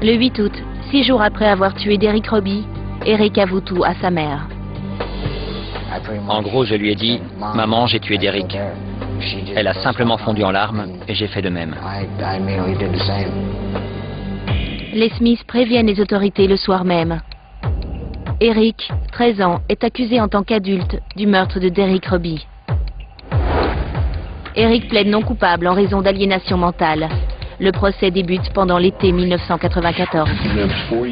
Le 8 août, 6 jours après avoir tué Derrick Robbie, Eric avoue tout à sa mère. En gros, je lui ai dit « Maman, j'ai tué Derrick. » Elle a simplement fondu en larmes et j'ai fait de même. Les Smiths préviennent les autorités le soir même. Eric, 13 ans, est accusé en tant qu'adulte du meurtre de Derrick Robbie. Eric plaide non coupable en raison d'aliénation mentale. Le procès débute pendant l'été 1994.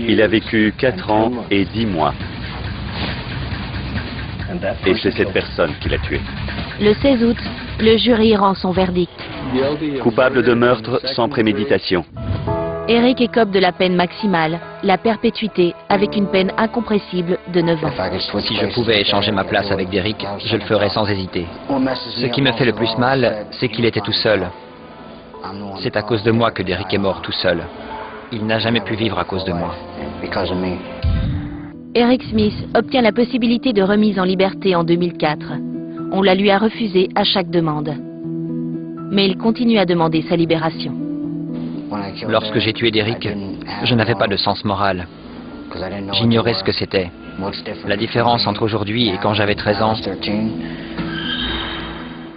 Il a vécu 4 ans et 10 mois. Et c'est cette personne qui l'a tué. Le 16 août, le jury rend son verdict. Coupable de meurtre sans préméditation. Eric écope de la peine maximale, la perpétuité, avec une peine incompressible de 9 ans. Si je pouvais échanger ma place avec Derrick, je le ferais sans hésiter. Ce qui me fait le plus mal, c'est qu'il était tout seul. C'est à cause de moi que Derrick est mort tout seul. Il n'a jamais pu vivre à cause de moi. Eric Smith obtient la possibilité de remise en liberté en 2004. On la lui a refusée à chaque demande. Mais il continue à demander sa libération. Lorsque j'ai tué Derrick, je n'avais pas de sens moral. J'ignorais ce que c'était. La différence entre aujourd'hui et quand j'avais 13 ans,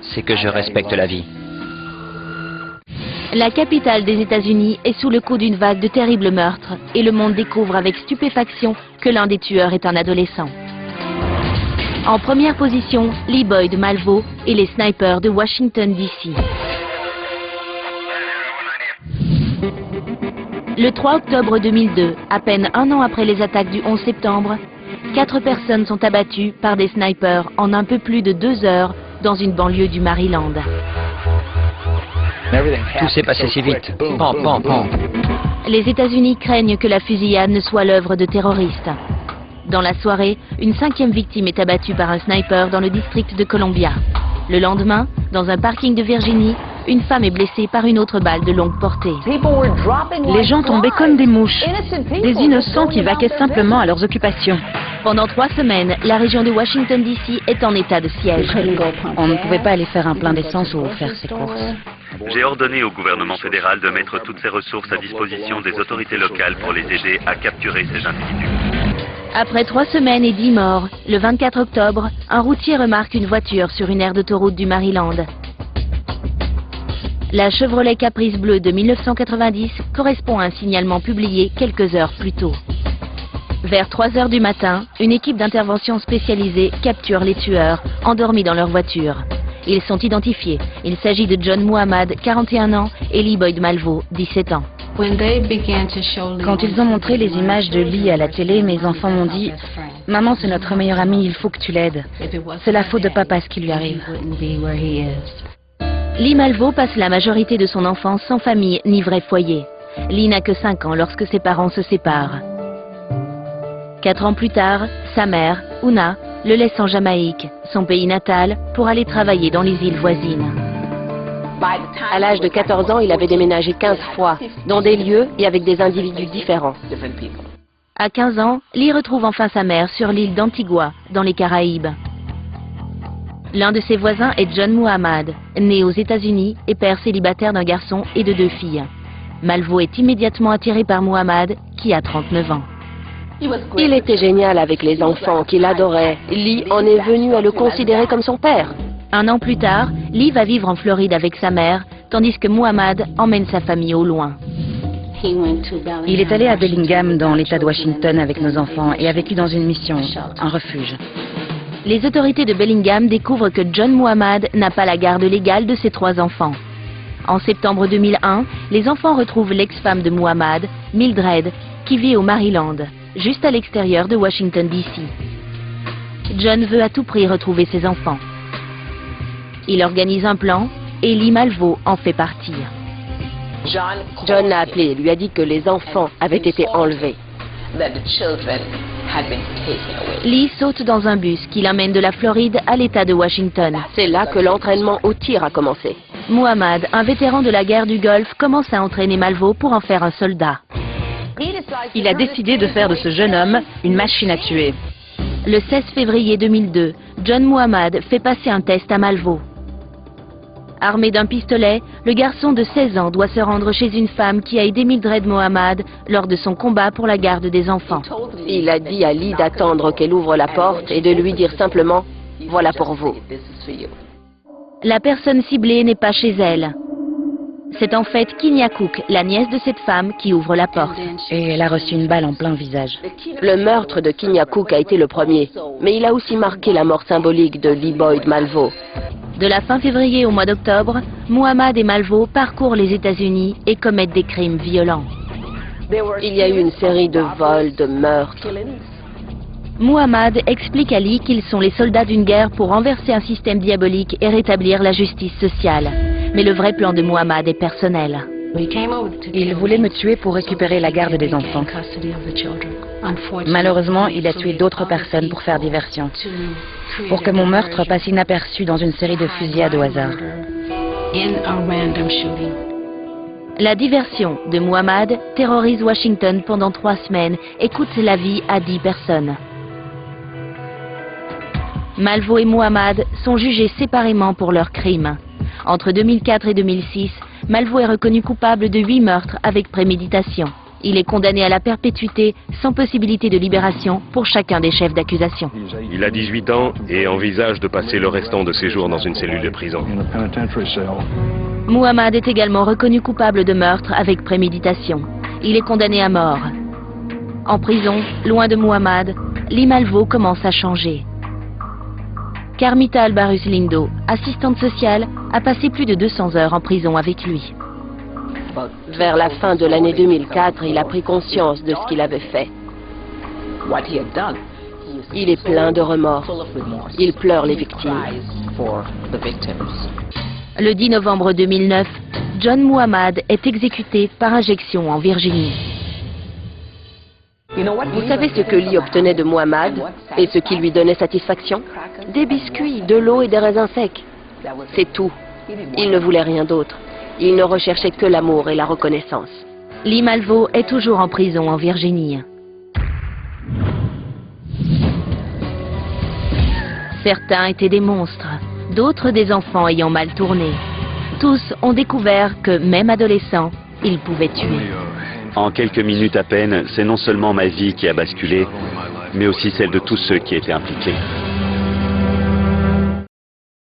c'est que je respecte la vie. La capitale des États-Unis est sous le coup d'une vague de terribles meurtres et le monde découvre avec stupéfaction que l'un des tueurs est un adolescent. En première position, Lee Boyd Malvo et les snipers de Washington, D.C. Le 3 octobre 2002, à peine un an après les attaques du 11 septembre, 4 personnes sont abattues par des snipers en un peu plus de 2 heures dans une banlieue du Maryland. Tout s'est passé si vite. Pan, pan, pan. Les États-Unis craignent que la fusillade ne soit l'œuvre de terroristes. Dans la soirée, une 5e victime est abattue par un sniper dans le district de Columbia. Le lendemain, dans un parking de Virginie, une femme est blessée par une autre balle de longue portée. Les gens tombaient comme des mouches, des innocents qui vaquaient simplement à leurs occupations. Pendant 3 semaines, la région de Washington, D.C. est en état de siège. On ne pouvait pas aller faire un plein d'essence ou faire ses courses. J'ai ordonné au gouvernement fédéral de mettre toutes ses ressources à disposition des autorités locales pour les aider à capturer ces individus. Après 3 semaines et 10 morts, le 24 octobre, un routier remarque une voiture sur une aire d'autoroute du Maryland. La Chevrolet Caprice bleue de 1990 correspond à un signalement publié quelques heures plus tôt. Vers 3 heures du matin, une équipe d'intervention spécialisée capture les tueurs, endormis dans leur voiture. Ils sont identifiés. Il s'agit de John Muhammad, 41 ans, et Lee Boyd Malvo, 17 ans. Quand ils ont montré les images de Lee à la télé, mes enfants m'ont dit « Maman, c'est notre meilleur ami, il faut que tu l'aides. C'est la faute de papa ce qui lui arrive. » Lee Malvo passe la majorité de son enfance sans famille ni vrai foyer. Lee n'a que 5 ans lorsque ses parents se séparent. 4 ans plus tard, sa mère, Una, le laisse en Jamaïque, son pays natal, pour aller travailler dans les îles voisines. À l'âge de 14 ans, il avait déménagé 15 fois, dans des lieux et avec des individus différents. À 15 ans, Lee retrouve enfin sa mère sur l'île d'Antigua, dans les Caraïbes. L'un de ses voisins est John Muhammad, né aux États-Unis et père célibataire d'un garçon et de 2 filles. Malvo est immédiatement attiré par Muhammad, qui a 39 ans. Il était génial avec les enfants, qu'il adorait. Lee en est venu à le considérer comme son père. 1 an plus tard, Lee va vivre en Floride avec sa mère, tandis que Muhammad emmène sa famille au loin. Il est allé à Bellingham, dans l'État de Washington, avec nos enfants et a vécu dans une mission, un refuge. Les autorités de Bellingham découvrent que John Muhammad n'a pas la garde légale de ses 3 enfants. En septembre 2001, les enfants retrouvent l'ex-femme de Muhammad, Mildred, qui vit au Maryland, juste à l'extérieur de Washington, D.C. John veut à tout prix retrouver ses enfants. Il organise un plan et Lee Malvo en fait partie. John l'a appelé et lui a dit que les enfants avaient été enlevés. Lee saute dans un bus qui l'amène de la Floride à l'État de Washington. C'est là que l'entraînement au tir a commencé. Muhammad, un vétéran de la guerre du Golfe, commence à entraîner Malvo pour en faire un soldat. Il a décidé de faire de ce jeune homme une machine à tuer. Le 16 février 2002, John Muhammad fait passer un test à Malvo. Armé d'un pistolet, le garçon de 16 ans doit se rendre chez une femme qui a aidé Mildred Muhammad lors de son combat pour la garde des enfants. Il a dit à Lee d'attendre qu'elle ouvre la porte et de lui dire simplement « Voilà pour vous ». La personne ciblée n'est pas chez elle. C'est en fait Kinya Cook, la nièce de cette femme, qui ouvre la porte. Et elle a reçu une balle en plein visage. Le meurtre de Kinya Cook a été le premier, mais il a aussi marqué la mort symbolique de Lee Boyd Malvo. De la fin février au mois d'octobre, Muhammad et Malvo parcourent les États-Unis et commettent des crimes violents. Il y a eu une série de vols, de meurtres. Muhammad explique à Lee qu'ils sont les soldats d'une guerre pour renverser un système diabolique et rétablir la justice sociale. Mais le vrai plan de Muhammad est personnel. Il voulait me tuer pour récupérer la garde des enfants. Malheureusement, il a tué d'autres personnes pour faire diversion, pour que mon meurtre passe inaperçu dans une série de fusillades au hasard. La diversion de Muhammad terrorise Washington pendant 3 semaines et coûte la vie à 10 personnes. Malvo et Muhammad sont jugés séparément pour leurs crimes. Entre 2004 et 2006, Malvo est reconnu coupable de 8 meurtres avec préméditation. Il est condamné à la perpétuité sans possibilité de libération pour chacun des chefs d'accusation. Il a 18 ans et envisage de passer le restant de ses jours dans une cellule de prison. Muhammad est également reconnu coupable de meurtre avec préméditation. Il est condamné à mort. En prison, loin de Muhammad, Lee Malvo commence à changer. Carmita Albarus Lindo, assistante sociale, a passé plus de 200 heures en prison avec lui. Vers la fin de l'année 2004, il a pris conscience de ce qu'il avait fait. Il est plein de remords. Il pleure les victimes. Le 10 novembre 2009, John Muhammad est exécuté par injection en Virginie. Vous savez ce que Lee obtenait de Muhammad et ce qui lui donnait satisfaction? Des biscuits, de l'eau et des raisins secs. C'est tout. Il ne voulait rien d'autre. Il ne recherchait que l'amour et la reconnaissance. Lee Malvo est toujours en prison en Virginie. Certains étaient des monstres, d'autres des enfants ayant mal tourné. Tous ont découvert que, même adolescents, ils pouvaient tuer. En quelques minutes à peine, c'est non seulement ma vie qui a basculé, mais aussi celle de tous ceux qui étaient impliqués.